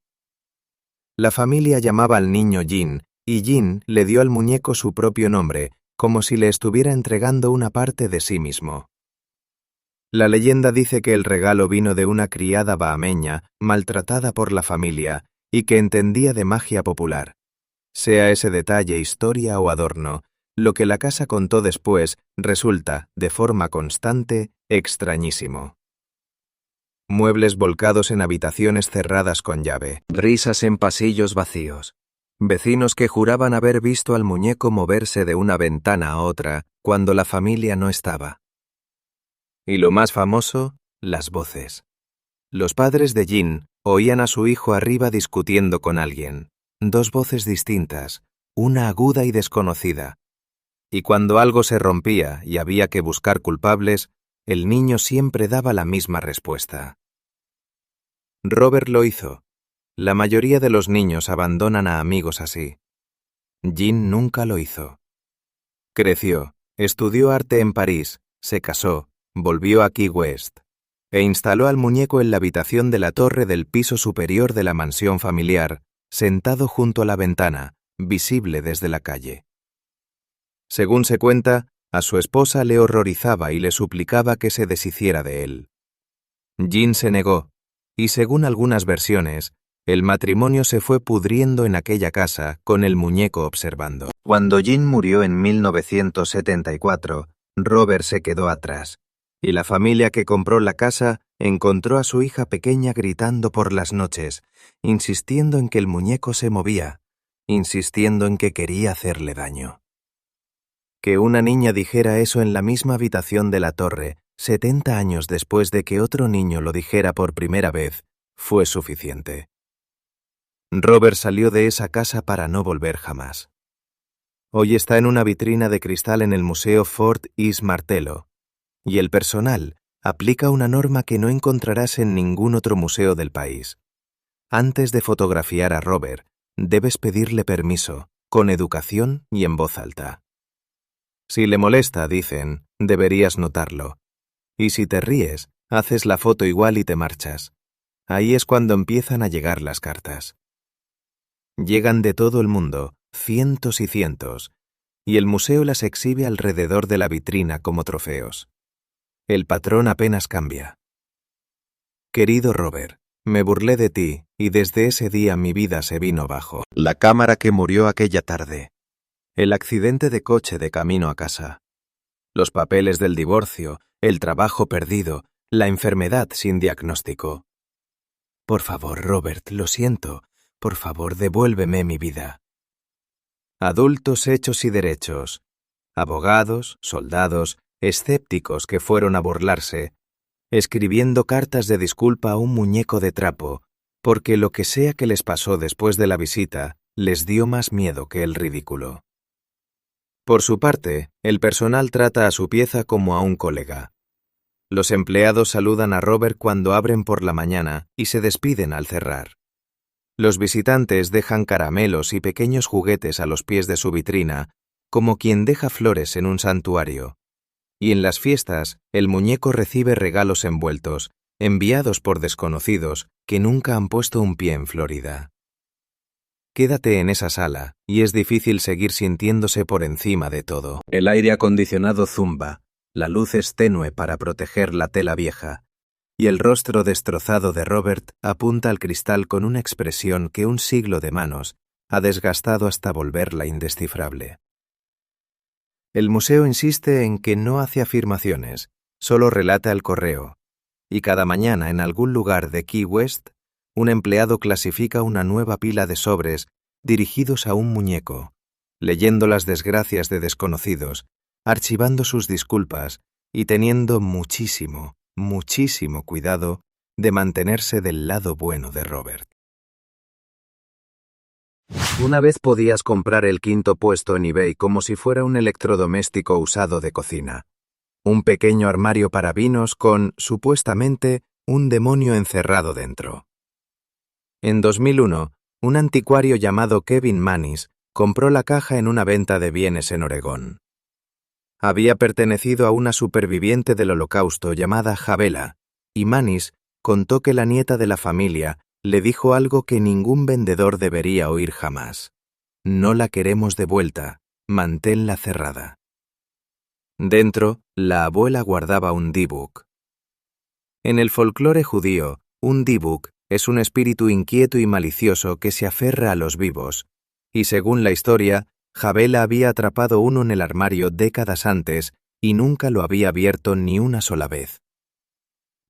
La familia llamaba al niño Jean, y Jean le dio al muñeco su propio nombre, como si le estuviera entregando una parte de sí mismo. La leyenda dice que el regalo vino de una criada bahameña maltratada por la familia y que entendía de magia popular. Sea ese detalle historia o adorno, lo que la casa contó después resulta, de forma constante, extrañísimo. Muebles volcados en habitaciones cerradas con llave, risas en pasillos vacíos, vecinos que juraban haber visto al muñeco moverse de una ventana a otra cuando la familia no estaba. Y lo más famoso, las voces. Los padres de Jean oían a su hijo arriba discutiendo con alguien, dos voces distintas, una aguda y desconocida. Y cuando algo se rompía y había que buscar culpables, el niño siempre daba la misma respuesta. Robert lo hizo. La mayoría de los niños abandonan a amigos así. Jean nunca lo hizo. Creció, estudió arte en París, se casó, volvió a Key West, e instaló al muñeco en la habitación de la torre del piso superior de la mansión familiar, sentado junto a la ventana, visible desde la calle. Según se cuenta, a su esposa le horrorizaba y le suplicaba que se deshiciera de él. Jean se negó, y según algunas versiones, el matrimonio se fue pudriendo en aquella casa con el muñeco observando. Cuando Jean murió en 1974, Robert se quedó atrás, y la familia que compró la casa encontró a su hija pequeña gritando por las noches, insistiendo en que el muñeco se movía, insistiendo en que quería hacerle daño. Que una niña dijera eso en la misma habitación de la torre, 70 años después de que otro niño lo dijera por primera vez, fue suficiente. Robert salió de esa casa para no volver jamás. Hoy está en una vitrina de cristal en el Museo Fort East Martello, y el personal aplica una norma que no encontrarás en ningún otro museo del país. Antes de fotografiar a Robert, debes pedirle permiso, con educación y en voz alta. Si le molesta, dicen, deberías notarlo. Y si te ríes, haces la foto igual y te marchas. Ahí es cuando empiezan a llegar las cartas. Llegan de todo el mundo, cientos y cientos, y el museo las exhibe alrededor de la vitrina como trofeos. El patrón apenas cambia. Querido Robert, me burlé de ti y desde ese día mi vida se vino abajo. La cámara que murió aquella tarde. El accidente de coche de camino a casa. Los papeles del divorcio, el trabajo perdido, la enfermedad sin diagnóstico. Por favor, Robert, lo siento. Por favor, devuélveme mi vida. Adultos hechos y derechos. Abogados, soldados, escépticos que fueron a burlarse. escribiendo cartas de disculpa a un muñeco de trapo, porque lo que sea que les pasó después de la visita les dio más miedo que el ridículo. Por su parte, el personal trata a su pieza como a un colega. Los empleados saludan a Robert cuando abren por la mañana y se despiden al cerrar. Los visitantes dejan caramelos y pequeños juguetes a los pies de su vitrina, como quien deja flores en un santuario. Y en las fiestas, el muñeco recibe regalos envueltos, enviados por desconocidos que nunca han puesto un pie en Florida. Quédate en esa sala, y es difícil seguir sintiéndose por encima de todo. El aire acondicionado zumba, la luz es tenue para proteger la tela vieja, y el rostro destrozado de Robert apunta al cristal con una expresión que un siglo de manos ha desgastado hasta volverla indescifrable. El museo insiste en que no hace afirmaciones, solo relata el correo, y cada mañana en algún lugar de Key West, un empleado clasifica una nueva pila de sobres dirigidos a un muñeco, leyendo las desgracias de desconocidos, archivando sus disculpas y teniendo muchísimo cuidado de mantenerse del lado bueno de Robert. Una vez podías comprar el quinto puesto en eBay como si fuera un electrodoméstico usado de cocina. Un pequeño armario para vinos con, supuestamente, un demonio encerrado dentro. En 2001, un anticuario llamado Kevin Mannis compró la caja en una venta de bienes en Oregón. Había pertenecido a una superviviente del Holocausto llamada Javela, y Mannis contó que la nieta de la familia le dijo algo que ningún vendedor debería oír jamás. No la queremos de vuelta, manténla cerrada. Dentro, la abuela guardaba un dibuk. En el folclore judío, un dibuk es un espíritu inquieto y malicioso que se aferra a los vivos, y según la historia, Javela había atrapado uno en el armario décadas antes y nunca lo había abierto ni una sola vez.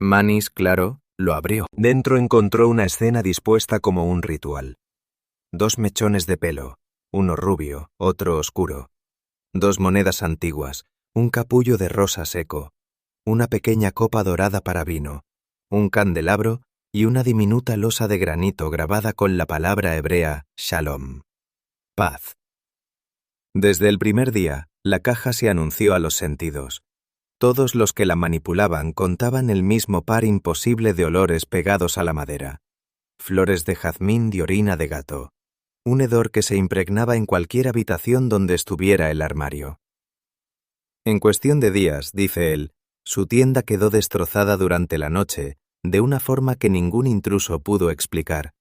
Mannis, claro, lo abrió. Dentro encontró una escena dispuesta como un ritual. 2 mechones de pelo, uno rubio, otro oscuro. 2 monedas antiguas, un capullo de rosa seco, una pequeña copa dorada para vino, un candelabro y una diminuta losa de granito grabada con la palabra hebrea Shalom, paz. Desde el primer día, la caja se anunció a los sentidos. Todos los que la manipulaban contaban el mismo par imposible de olores pegados a la madera. Flores de jazmín de orina de gato. Un hedor que se impregnaba en cualquier habitación donde estuviera el armario. En cuestión de días, dice él, su tienda quedó destrozada durante la noche, de una forma que ningún intruso pudo explicar,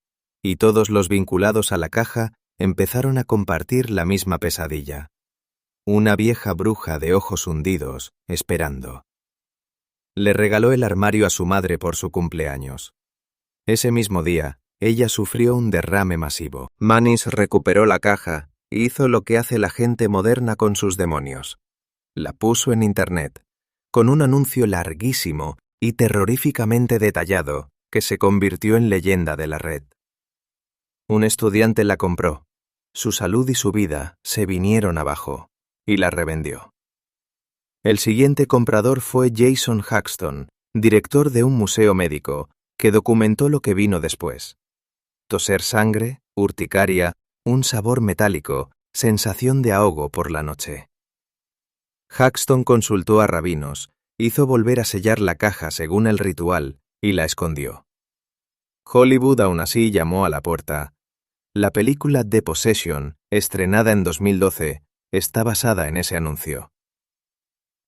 y todos los vinculados a la caja empezaron a compartir la misma pesadilla. Una vieja bruja de ojos hundidos, esperando. Le regaló el armario a su madre por su cumpleaños. Ese mismo día, ella sufrió un derrame masivo. Mannis recuperó la caja y hizo lo que hace la gente moderna con sus demonios. La puso en Internet, con un anuncio larguísimo y terroríficamente detallado que se convirtió en leyenda de la red. Un estudiante la compró. Su salud y su vida se vinieron abajo, y la revendió. El siguiente comprador fue Jason Haxton, director de un museo médico, que documentó lo que vino después. Toser sangre, urticaria, un sabor metálico, sensación de ahogo por la noche. Haxton consultó a rabinos, hizo volver a sellar la caja según el ritual y la escondió. Hollywood aún así llamó a la puerta. La película The Possession, estrenada en 2012, está basada en ese anuncio.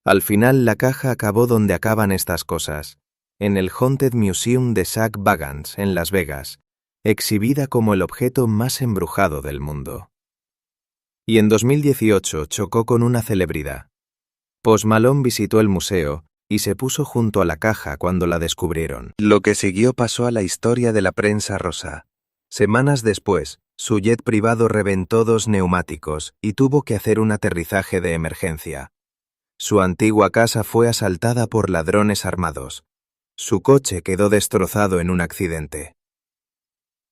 Al final la caja acabó donde acaban estas cosas, en el Haunted Museum de Zak Bagans, en Las Vegas, exhibida como el objeto más embrujado del mundo. Y en 2018 chocó con una celebridad. Post Malone visitó el museo y se puso junto a la caja cuando la descubrieron. Lo que siguió pasó a la historia de la prensa rosa. Semanas después, su jet privado reventó 2 neumáticos y tuvo que hacer un aterrizaje de emergencia. Su antigua casa fue asaltada por ladrones armados. Su coche quedó destrozado en un accidente.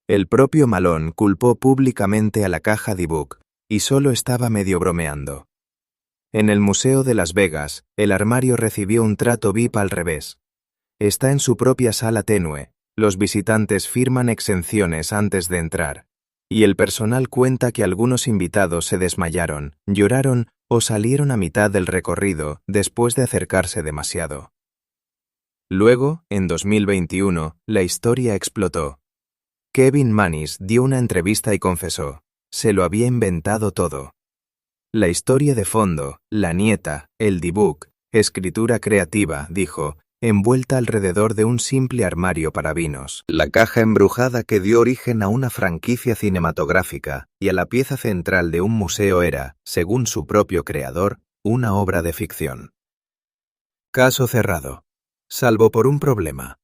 El propio Malone culpó públicamente a la caja D-Book y solo estaba medio bromeando. En el Museo de Las Vegas, el armario recibió un trato VIP al revés. está en su propia sala tenue, los visitantes firman exenciones antes de entrar, y el personal cuenta que algunos invitados se desmayaron, lloraron o salieron a mitad del recorrido después de acercarse demasiado. Luego, en 2021, la historia explotó. Kevin Mannis dio una entrevista y confesó, se lo había inventado todo. La historia de fondo, la nieta, el debug, escritura creativa, dijo, envuelta alrededor de un simple armario para vinos. La caja embrujada que dio origen a una franquicia cinematográfica y a la pieza central de un museo era, según su propio creador, una obra de ficción. Caso cerrado. Salvo por un problema.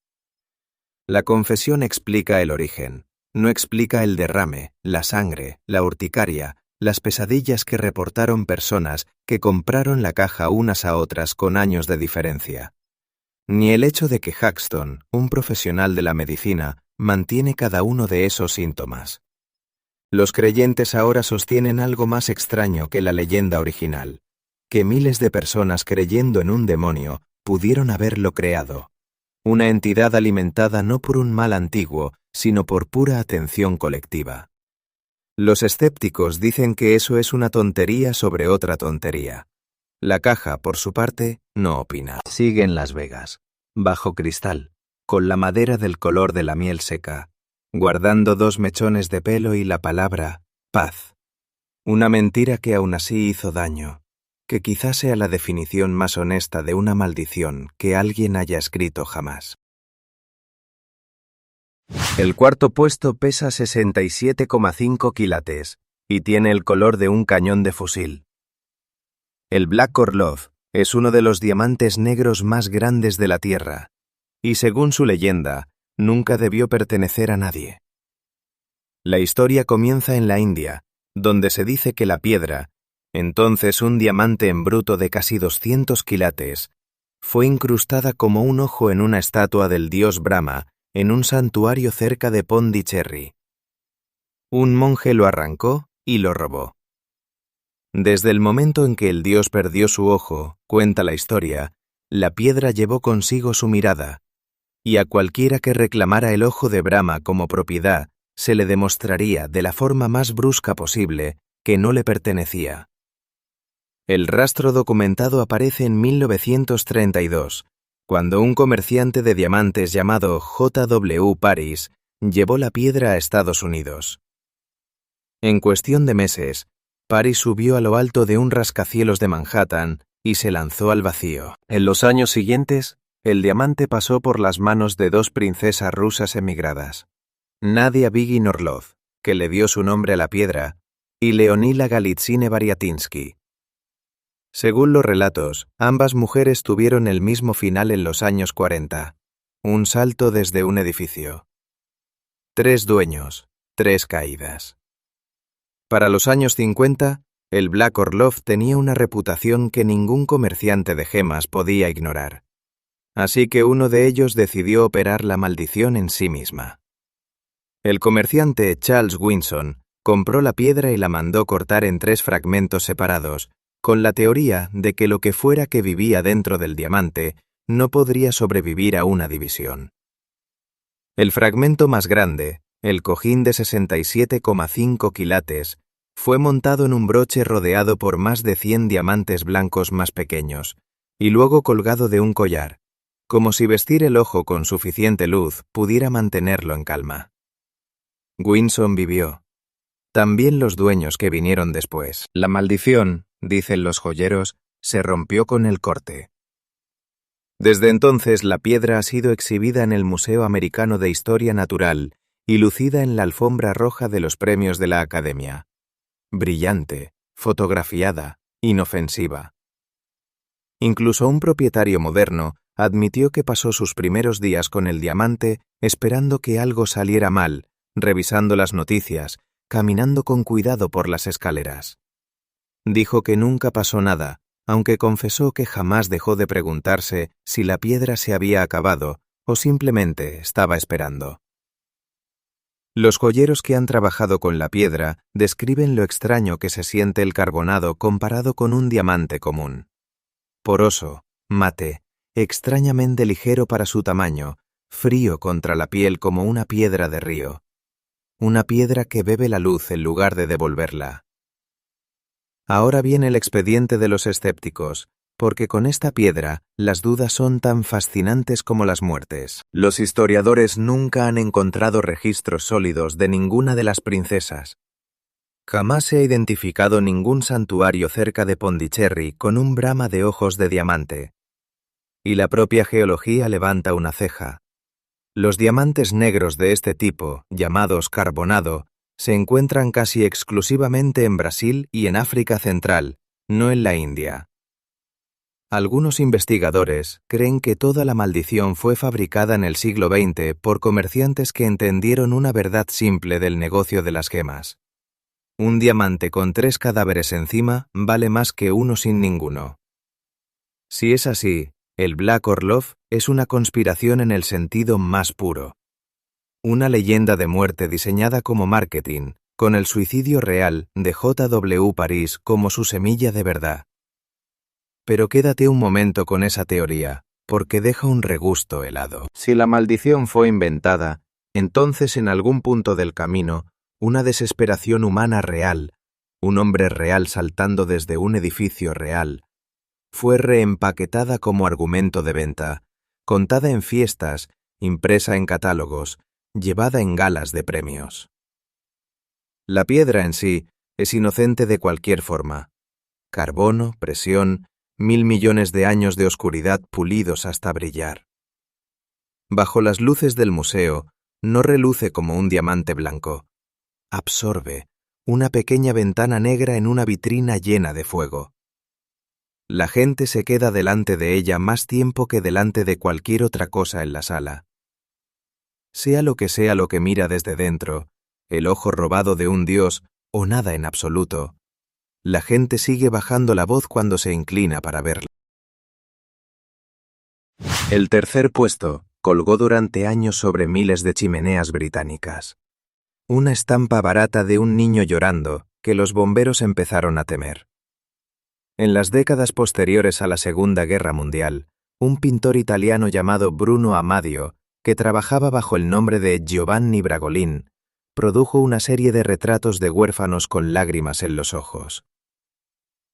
La confesión explica el origen, no explica el derrame, la sangre, la urticaria, las pesadillas que reportaron personas que compraron la caja unas a otras con años de diferencia. Ni el hecho de que Haxton, un profesional de la medicina, mantiene cada uno de esos síntomas. Los creyentes ahora sostienen algo más extraño que la leyenda original, que miles de personas creyendo en un demonio pudieron haberlo creado. Una entidad alimentada no por un mal antiguo, sino por pura atención colectiva. Los escépticos dicen que eso es una tontería sobre otra tontería. La caja, por su parte, no opina. Sigue en Las Vegas, bajo cristal, con la madera del color de la miel seca, guardando 2 mechones de pelo y la palabra paz. Una mentira que aún así hizo daño, que quizás sea la definición más honesta de una maldición que alguien haya escrito jamás. El cuarto puesto pesa 67,5 quilates y tiene el color de un cañón de fusil. El Black Orlov es uno de los diamantes negros más grandes de la Tierra, y según su leyenda, nunca debió pertenecer a nadie. La historia comienza en la India, donde se dice que la piedra, entonces un diamante en bruto de casi 200 quilates, fue incrustada como un ojo en una estatua del dios Brahma en un santuario cerca de Pondicherry. Un monje lo arrancó y lo robó. Desde el momento en que el dios perdió su ojo, cuenta la historia, la piedra llevó consigo su mirada, y a cualquiera que reclamara el ojo de Brahma como propiedad, se le demostraría de la forma más brusca posible que no le pertenecía. El rastro documentado aparece en 1932, cuando un comerciante de diamantes llamado J.W. Paris llevó la piedra a Estados Unidos. En cuestión de meses, Paris subió a lo alto de un rascacielos de Manhattan y se lanzó al vacío. En los años siguientes, el diamante pasó por las manos de 2 princesas rusas emigradas, Nadia Vigin Orlov, que le dio su nombre a la piedra, y Leonila Galitzine Bariatinsky. Según los relatos, ambas mujeres tuvieron el mismo final en los años 40, un salto desde un edificio. 3 dueños, 3 caídas. Para los años 50, el Black Orlov tenía una reputación que ningún comerciante de gemas podía ignorar. Así que uno de ellos decidió operar la maldición en sí misma. El comerciante Charles Winson compró la piedra y la mandó cortar en 3 fragmentos separados, con la teoría de que lo que fuera que vivía dentro del diamante no podría sobrevivir a una división. El fragmento más grande, el cojín de 67,5 quilates, fue montado en un broche rodeado por más de 100 diamantes blancos más pequeños, y luego colgado de un collar, como si vestir el ojo con suficiente luz pudiera mantenerlo en calma. Winson vivió. También los dueños que vinieron después. La maldición, dicen los joyeros, se rompió con el corte. Desde entonces la piedra ha sido exhibida en el Museo Americano de Historia Natural y lucida en la alfombra roja de los premios de la Academia. Brillante, fotografiada, inofensiva. Incluso un propietario moderno admitió que pasó sus primeros días con el diamante esperando que algo saliera mal, revisando las noticias, caminando con cuidado por las escaleras. Dijo que nunca pasó nada, aunque confesó que jamás dejó de preguntarse si la piedra se había acabado o simplemente estaba esperando. Los joyeros que han trabajado con la piedra describen lo extraño que se siente el carbonado comparado con un diamante común. Poroso, mate, extrañamente ligero para su tamaño, frío contra la piel como una piedra de río. Una piedra que bebe la luz en lugar de devolverla. Ahora viene el expediente de los escépticos, porque con esta piedra las dudas son tan fascinantes como las muertes. Los historiadores nunca han encontrado registros sólidos de ninguna de las princesas. Jamás se ha identificado ningún santuario cerca de Pondicherry con un Brahma de ojos de diamante. Y la propia geología levanta una ceja. Los diamantes negros de este tipo, llamados carbonado, se encuentran casi exclusivamente en Brasil y en África Central, no en la India. Algunos investigadores creen que toda la maldición fue fabricada en el siglo XX por comerciantes que entendieron una verdad simple del negocio de las gemas. Un diamante con 3 cadáveres encima vale más que uno sin ninguno. Si es así, el Black Orlov es una conspiración en el sentido más puro. Una leyenda de muerte diseñada como marketing, con el suicidio real de J.W. Paris como su semilla de verdad. Pero quédate un momento con esa teoría, porque deja un regusto helado. Si la maldición fue inventada, entonces en algún punto del camino, una desesperación humana real, un hombre real saltando desde un edificio real, fue reempaquetada como argumento de venta, contada en fiestas, impresa en catálogos, llevada en galas de premios. La piedra en sí es inocente de cualquier forma. Carbono, presión, 1000 millones de años de oscuridad pulidos hasta brillar. Bajo las luces del museo, no reluce como un diamante blanco. Absorbe una pequeña ventana negra en una vitrina llena de fuego. La gente se queda delante de ella más tiempo que delante de cualquier otra cosa en la sala. Sea lo que mira desde dentro, el ojo robado de un dios o nada en absoluto, la gente sigue bajando la voz cuando se inclina para verla. El tercer puesto colgó durante años sobre miles de chimeneas británicas. Una estampa barata de un niño llorando que los bomberos empezaron a temer. En las décadas posteriores a la Segunda Guerra Mundial, un pintor italiano llamado Bruno Amadio, que trabajaba bajo el nombre de Giovanni Bragolin, produjo una serie de retratos de huérfanos con lágrimas en los ojos.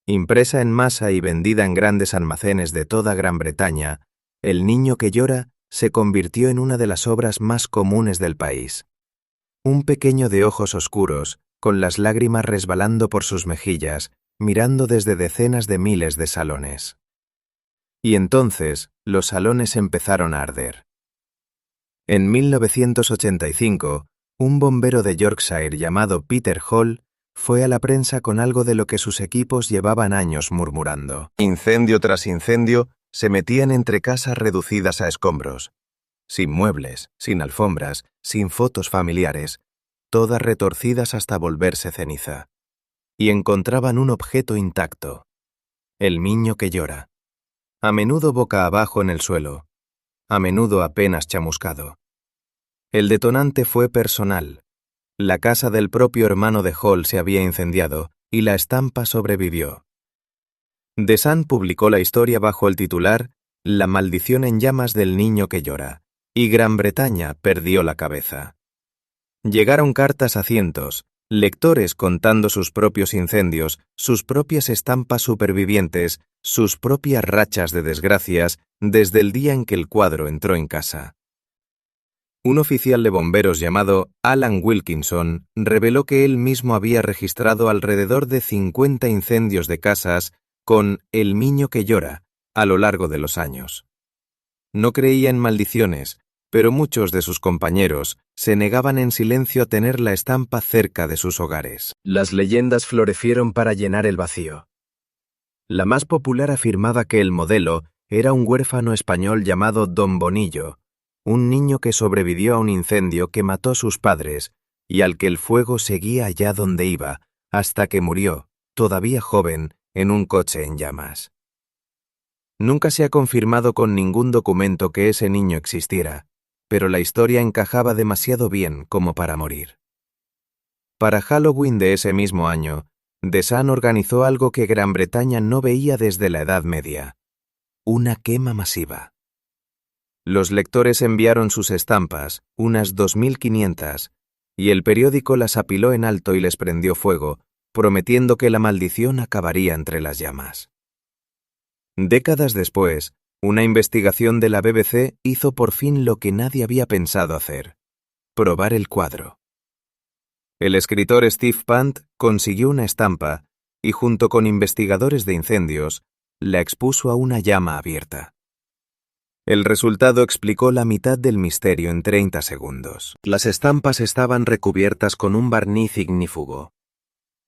Impresa en masa y vendida en grandes almacenes de toda Gran Bretaña, El niño que llora se convirtió en una de las obras más comunes del país. Un pequeño de ojos oscuros, con las lágrimas resbalando por sus mejillas, mirando desde decenas de miles de salones. Y entonces los salones empezaron a arder. En 1985, un bombero de Yorkshire llamado Peter Hall fue a la prensa con algo de lo que sus equipos llevaban años murmurando. Incendio tras incendio, se metían entre casas reducidas a escombros. Sin muebles, sin alfombras, sin fotos familiares, todas retorcidas hasta volverse ceniza. Y encontraban un objeto intacto. El niño que llora. A menudo boca abajo en el suelo. A menudo apenas chamuscado. El detonante fue personal. La casa del propio hermano de Hall se había incendiado y la estampa sobrevivió. The Sun publicó la historia bajo el titular La maldición en llamas del niño que llora, y Gran Bretaña perdió la cabeza. Llegaron cartas a cientos, lectores contando sus propios incendios, sus propias estampas supervivientes, sus propias rachas de desgracias desde el día en que el cuadro entró en casa. Un oficial de bomberos llamado Alan Wilkinson reveló que él mismo había registrado alrededor de 50 incendios de casas con El niño que llora a lo largo de los años. No creía en maldiciones, pero muchos de sus compañeros se negaban en silencio a tener la estampa cerca de sus hogares. Las leyendas florecieron para llenar el vacío. La más popular afirmaba que el modelo era un huérfano español llamado Don Bonillo, un niño que sobrevivió a un incendio que mató a sus padres y al que el fuego seguía allá donde iba, hasta que murió, todavía joven, en un coche en llamas. Nunca se ha confirmado con ningún documento que ese niño existiera, pero la historia encajaba demasiado bien como para morir. Para Halloween de ese mismo año, The Sun organizó algo que Gran Bretaña no veía desde la Edad Media: una quema masiva. Los lectores enviaron sus estampas, unas 2500, y el periódico las apiló en alto y les prendió fuego, prometiendo que la maldición acabaría entre las llamas. Décadas después, una investigación de la BBC hizo por fin lo que nadie había pensado hacer: probar el cuadro. El escritor Steve Pant consiguió una estampa y, junto con investigadores de incendios, la expuso a una llama abierta. El resultado explicó la mitad del misterio en 30 segundos. Las estampas estaban recubiertas con un barniz ignífugo.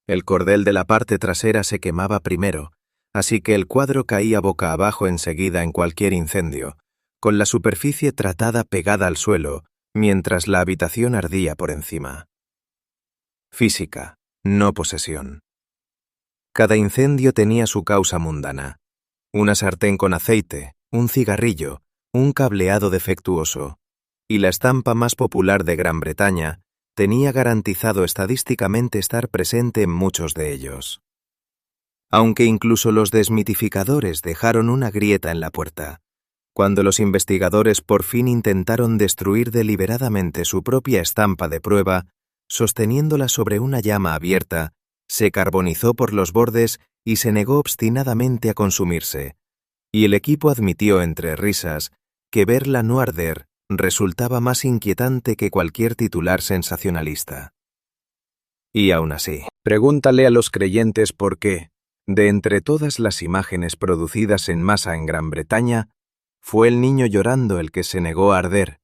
El cordel de la parte trasera se quemaba primero, así que el cuadro caía boca abajo enseguida en cualquier incendio, con la superficie tratada pegada al suelo, mientras la habitación ardía por encima. Física, no posesión. Cada incendio tenía su causa mundana: una sartén con aceite, un cigarrillo, un cableado defectuoso, y la estampa más popular de Gran Bretaña tenía garantizado estadísticamente estar presente en muchos de ellos. Aunque incluso los desmitificadores dejaron una grieta en la puerta, cuando los investigadores por fin intentaron destruir deliberadamente su propia estampa de prueba, sosteniéndola sobre una llama abierta, se carbonizó por los bordes y se negó obstinadamente a consumirse, y el equipo admitió entre risas que verla no arder resultaba más inquietante que cualquier titular sensacionalista. Y aún así, pregúntale a los creyentes por qué, de entre todas las imágenes producidas en masa en Gran Bretaña, fue el niño llorando el que se negó a arder,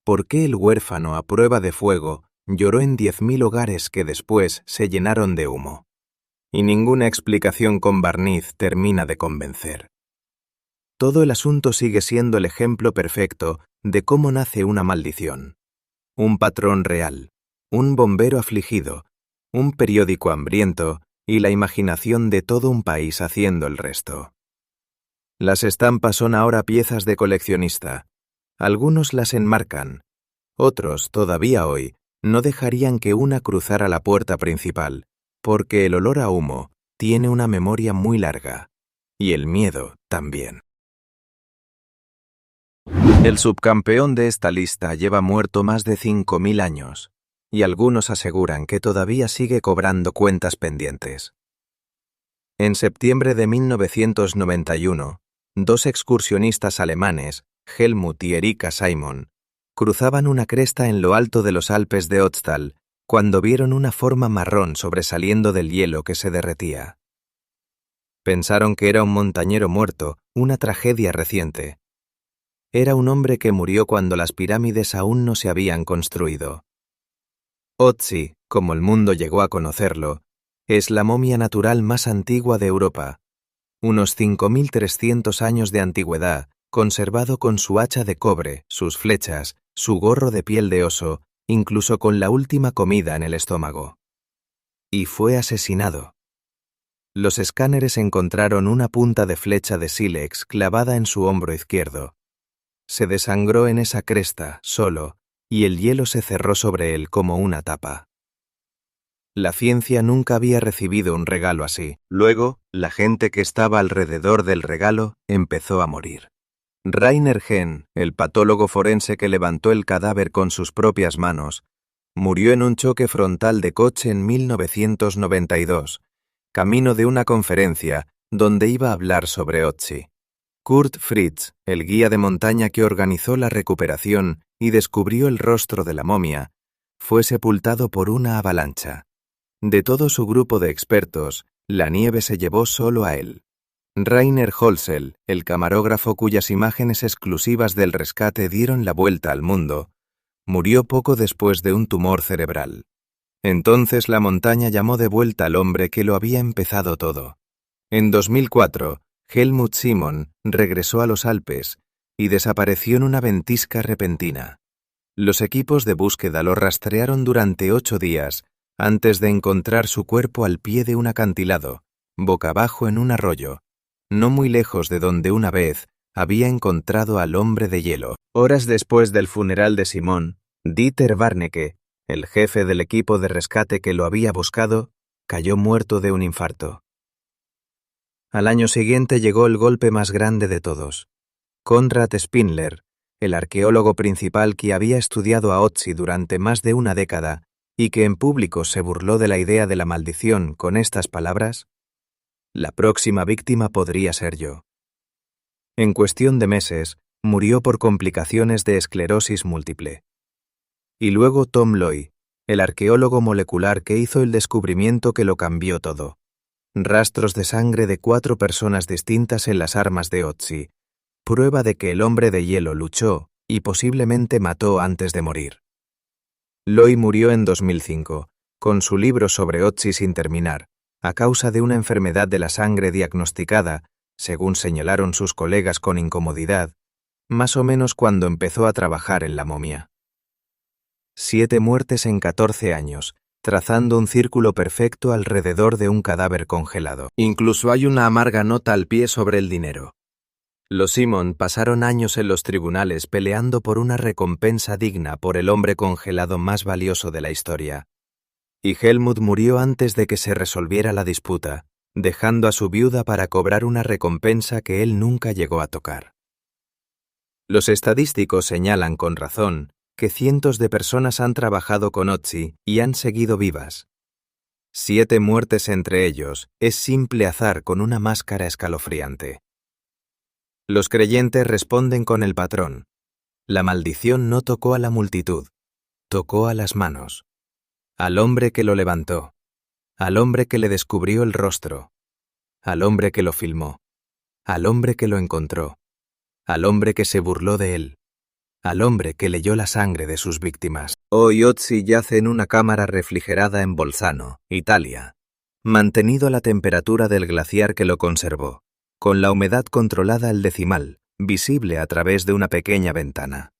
por qué el huérfano a prueba de fuego lloró en 10.000 hogares que después se llenaron de humo. Y ninguna explicación con barniz termina de convencer. Todo el asunto sigue siendo el ejemplo perfecto de cómo nace una maldición. Un patrón real, un bombero afligido, un periódico hambriento y la imaginación de todo un país haciendo el resto. Las estampas son ahora piezas de coleccionista. Algunos las enmarcan. Otros, todavía hoy, no dejarían que una cruzara la puerta principal, porque el olor a humo tiene una memoria muy larga, y el miedo también. El subcampeón de esta lista lleva muerto más de 5.000 años, y algunos aseguran que todavía sigue cobrando cuentas pendientes. En septiembre de 1991, dos excursionistas alemanes, Helmut y Erika Simon, cruzaban una cresta en lo alto de los Alpes de Ötztal cuando vieron una forma marrón sobresaliendo del hielo que se derretía. Pensaron que era un montañero muerto, una tragedia reciente. Era un hombre que murió cuando las pirámides aún no se habían construido. Ötzi, como el mundo llegó a conocerlo, es la momia natural más antigua de Europa, unos 5.300 años de antigüedad, conservado con su hacha de cobre, sus flechas, su gorro de piel de oso, incluso con la última comida en el estómago. Y fue asesinado. Los escáneres encontraron una punta de flecha de sílex clavada en su hombro izquierdo. Se desangró en esa cresta, solo, y el hielo se cerró sobre él como una tapa. La ciencia nunca había recibido un regalo así. Luego, la gente que estaba alrededor del regalo empezó a morir. Rainer Henn, el patólogo forense que levantó el cadáver con sus propias manos, murió en un choque frontal de coche en 1992, camino de una conferencia donde iba a hablar sobre Ötzi. Kurt Fritz, el guía de montaña que organizó la recuperación y descubrió el rostro de la momia, fue sepultado por una avalancha. De todo su grupo de expertos, la nieve se llevó solo a él. Rainer Holzell, el camarógrafo cuyas imágenes exclusivas del rescate dieron la vuelta al mundo, murió poco después de un tumor cerebral. Entonces la montaña llamó de vuelta al hombre que lo había empezado todo. En 2004, Helmut Simon regresó a los Alpes y desapareció en una ventisca repentina. Los equipos de búsqueda lo rastrearon durante 8 días antes de encontrar su cuerpo al pie de un acantilado, boca abajo en un arroyo, no muy lejos de donde una vez había encontrado al hombre de hielo. Horas después del funeral de Simon, Dieter Warnecke, el jefe del equipo de rescate que lo había buscado, cayó muerto de un infarto. Al año siguiente llegó el golpe más grande de todos. Konrad Spindler, el arqueólogo principal que había estudiado a Otzi durante más de una década y que en público se burló de la idea de la maldición con estas palabras? La próxima víctima podría ser yo. En cuestión de meses, murió por complicaciones de esclerosis múltiple. Y luego Tom Loy, el arqueólogo molecular que hizo el descubrimiento que lo cambió todo. Rastros de sangre de 4 personas distintas en las armas de Otzi, prueba de que el hombre de hielo luchó y posiblemente mató antes de morir. Loy murió en 2005, con su libro sobre Otzi sin terminar, a causa de una enfermedad de la sangre diagnosticada, según señalaron sus colegas con incomodidad, más o menos cuando empezó a trabajar en la momia. 7 muertes en 14 años, trazando un círculo perfecto alrededor de un cadáver congelado. Incluso hay una amarga nota al pie sobre el dinero. Los Simon pasaron años en los tribunales peleando por una recompensa digna por el hombre congelado más valioso de la historia. Y Helmut murió antes de que se resolviera la disputa, dejando a su viuda para cobrar una recompensa que él nunca llegó a tocar. Los estadísticos señalan con razón que cientos de personas han trabajado con Otzi y han seguido vivas. 7 muertes entre ellos es simple azar con una máscara escalofriante. Los creyentes responden con el patrón. La maldición no tocó a la multitud, tocó a las manos, al hombre que lo levantó, al hombre que le descubrió el rostro, al hombre que lo filmó, al hombre que lo encontró, al hombre que se burló de él, al hombre que leyó la sangre de sus víctimas. Hoy Otzi yace en una cámara refrigerada en Bolzano, Italia, mantenido a la temperatura del glaciar que lo conservó, con la humedad controlada al decimal, visible a través de una pequeña ventana.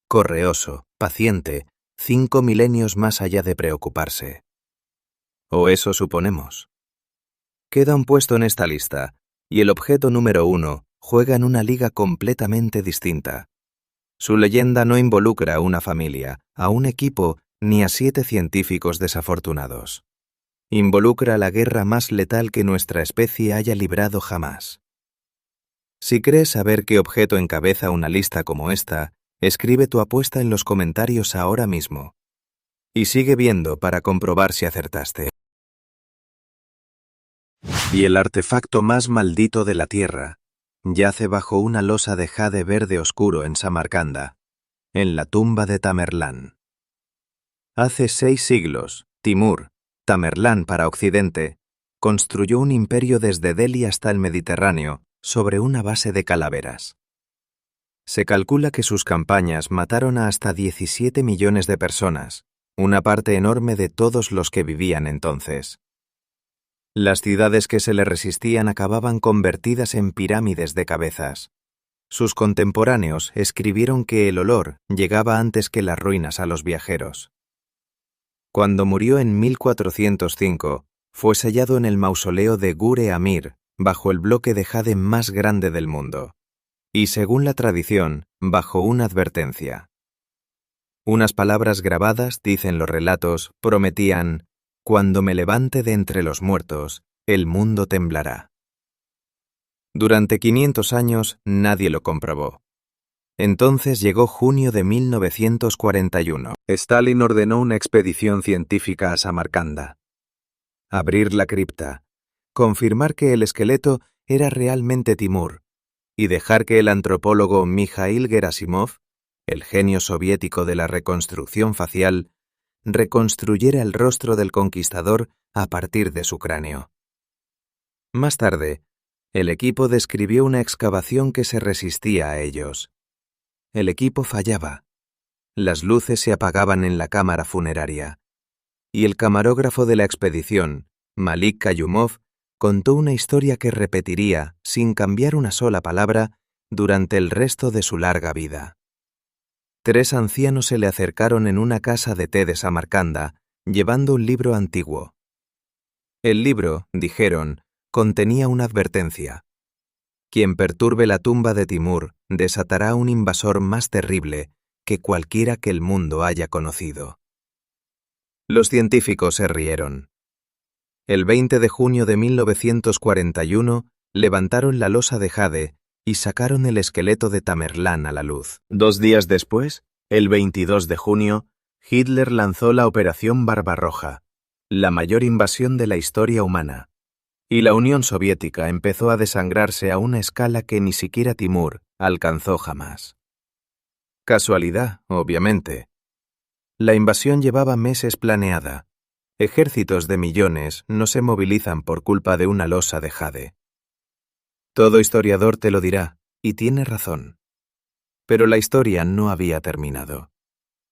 Correoso, paciente, 5 milenios más allá de preocuparse. O eso suponemos. Queda un puesto en esta lista, y el objeto número 1 juega en una liga completamente distinta. Su leyenda no involucra a una familia, a un equipo, ni a 7 científicos desafortunados. Involucra la guerra más letal que nuestra especie haya librado jamás. Si crees saber qué objeto encabeza una lista como esta, escribe tu apuesta en los comentarios ahora mismo. Y sigue viendo para comprobar si acertaste. Y el artefacto más maldito de la Tierra yace bajo una losa de jade verde oscuro en Samarcanda, en la tumba de Tamerlán. Hace 6 siglos, Timur, Tamerlán para Occidente, construyó un imperio desde Delhi hasta el Mediterráneo sobre una base de calaveras. Se calcula que sus campañas mataron a hasta 17 millones de personas, una parte enorme de todos los que vivían entonces. Las ciudades que se le resistían acababan convertidas en pirámides de cabezas. Sus contemporáneos escribieron que el olor llegaba antes que las ruinas a los viajeros. Cuando murió en 1405, fue sellado en el mausoleo de Gure Amir, bajo el bloque de jade más grande del mundo, y según la tradición, bajo una advertencia. Unas palabras grabadas, dicen los relatos, prometían: «Cuando me levante de entre los muertos, el mundo temblará». Durante 500 años nadie lo comprobó. Entonces llegó junio de 1941. Stalin ordenó una expedición científica a Samarcanda. Abrir la cripta, confirmar que el esqueleto era realmente Timur, y dejar que el antropólogo Mikhail Gerasimov, el genio soviético de la reconstrucción facial, reconstruyera el rostro del conquistador a partir de su cráneo. Más tarde, el equipo describió una excavación que se resistía a ellos. El equipo fallaba. Las luces se apagaban en la cámara funeraria. Y el camarógrafo de la expedición, Malik Kayumov, contó una historia que repetiría, sin cambiar una sola palabra, durante el resto de su larga vida. 3 ancianos se le acercaron en una casa de té de Samarcanda, llevando un libro antiguo. El libro, dijeron, contenía una advertencia. Quien perturbe la tumba de Timur desatará un invasor más terrible que cualquiera que el mundo haya conocido. Los científicos se rieron. El 20 de junio de 1941 levantaron la losa de jade y sacaron el esqueleto de Tamerlán a la luz. 2 días después, el 22 de junio, Hitler lanzó la Operación Barbarroja, la mayor invasión de la historia humana, y la Unión Soviética empezó a desangrarse a una escala que ni siquiera Timur alcanzó jamás. Casualidad, obviamente. La invasión llevaba meses planeada. Ejércitos de millones no se movilizan por culpa de una losa de jade. Todo historiador te lo dirá, y tiene razón. Pero la historia no había terminado.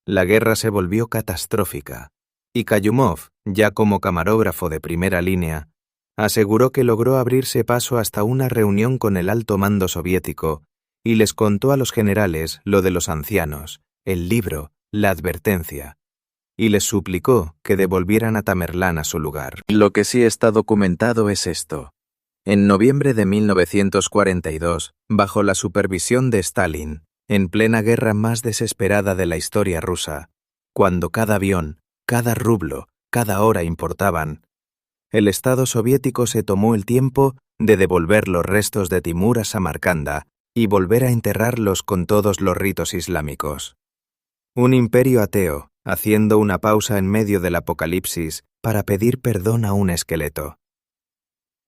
La guerra se volvió catastrófica, y Kayumov, ya como camarógrafo de primera línea, aseguró que logró abrirse paso hasta una reunión con el alto mando soviético y les contó a los generales lo de los ancianos, el libro, la advertencia, y les suplicó que devolvieran a Tamerlán a su lugar. Lo que sí está documentado es esto. En noviembre de 1942, bajo la supervisión de Stalin, en plena guerra más desesperada de la historia rusa, cuando cada avión, cada rublo, cada hora importaban, el Estado soviético se tomó el tiempo de devolver los restos de Timur a Samarcanda y volver a enterrarlos con todos los ritos islámicos. Un imperio ateo, haciendo una pausa en medio del apocalipsis para pedir perdón a un esqueleto.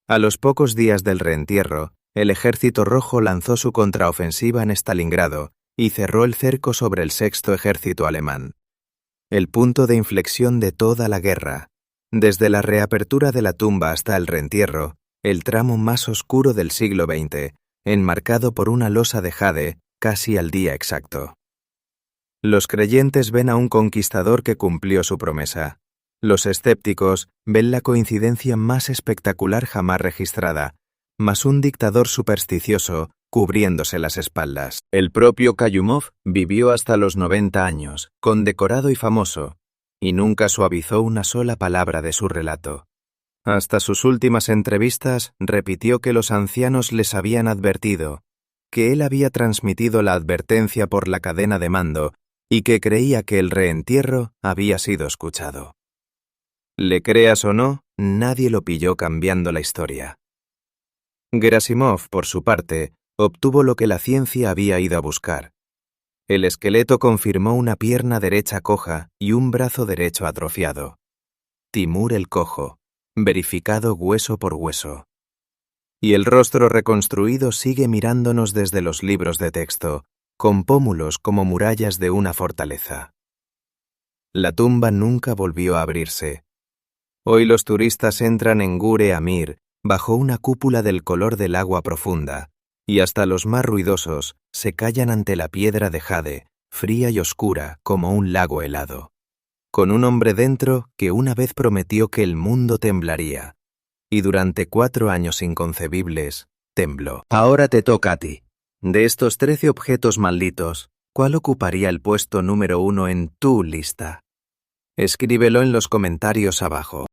A los pocos días del reentierro, el Ejército Rojo lanzó su contraofensiva en Stalingrado y cerró el cerco sobre el Sexto Ejército alemán. El punto de inflexión de toda la guerra, desde la reapertura de la tumba hasta el reentierro, el tramo más oscuro del siglo XX, enmarcado por una losa de jade casi al día exacto. Los creyentes ven a un conquistador que cumplió su promesa. Los escépticos ven la coincidencia más espectacular jamás registrada, más un dictador supersticioso cubriéndose las espaldas. El propio Kayumov vivió hasta los 90 años, condecorado y famoso, y nunca suavizó una sola palabra de su relato. Hasta sus últimas entrevistas repitió que los ancianos les habían advertido, que él había transmitido la advertencia por la cadena de mando y que creía que el reentierro había sido escuchado. Le creas o no, nadie lo pilló cambiando la historia. Gerasimov, por su parte, obtuvo lo que la ciencia había ido a buscar. El esqueleto confirmó una pierna derecha coja y un brazo derecho atrofiado. Timur el Cojo, verificado hueso por hueso. Y el rostro reconstruido sigue mirándonos desde los libros de texto, con pómulos como murallas de una fortaleza. La tumba nunca volvió a abrirse. Hoy los turistas entran en Gure Amir bajo una cúpula del color del agua profunda, y hasta los más ruidosos se callan ante la piedra de jade, fría y oscura como un lago helado, con un hombre dentro que una vez prometió que el mundo temblaría, y durante 4 años inconcebibles tembló. Ahora te toca a ti. De estos 13 objetos malditos, ¿cuál ocuparía el puesto número 1 en tu lista? Escríbelo en los comentarios abajo.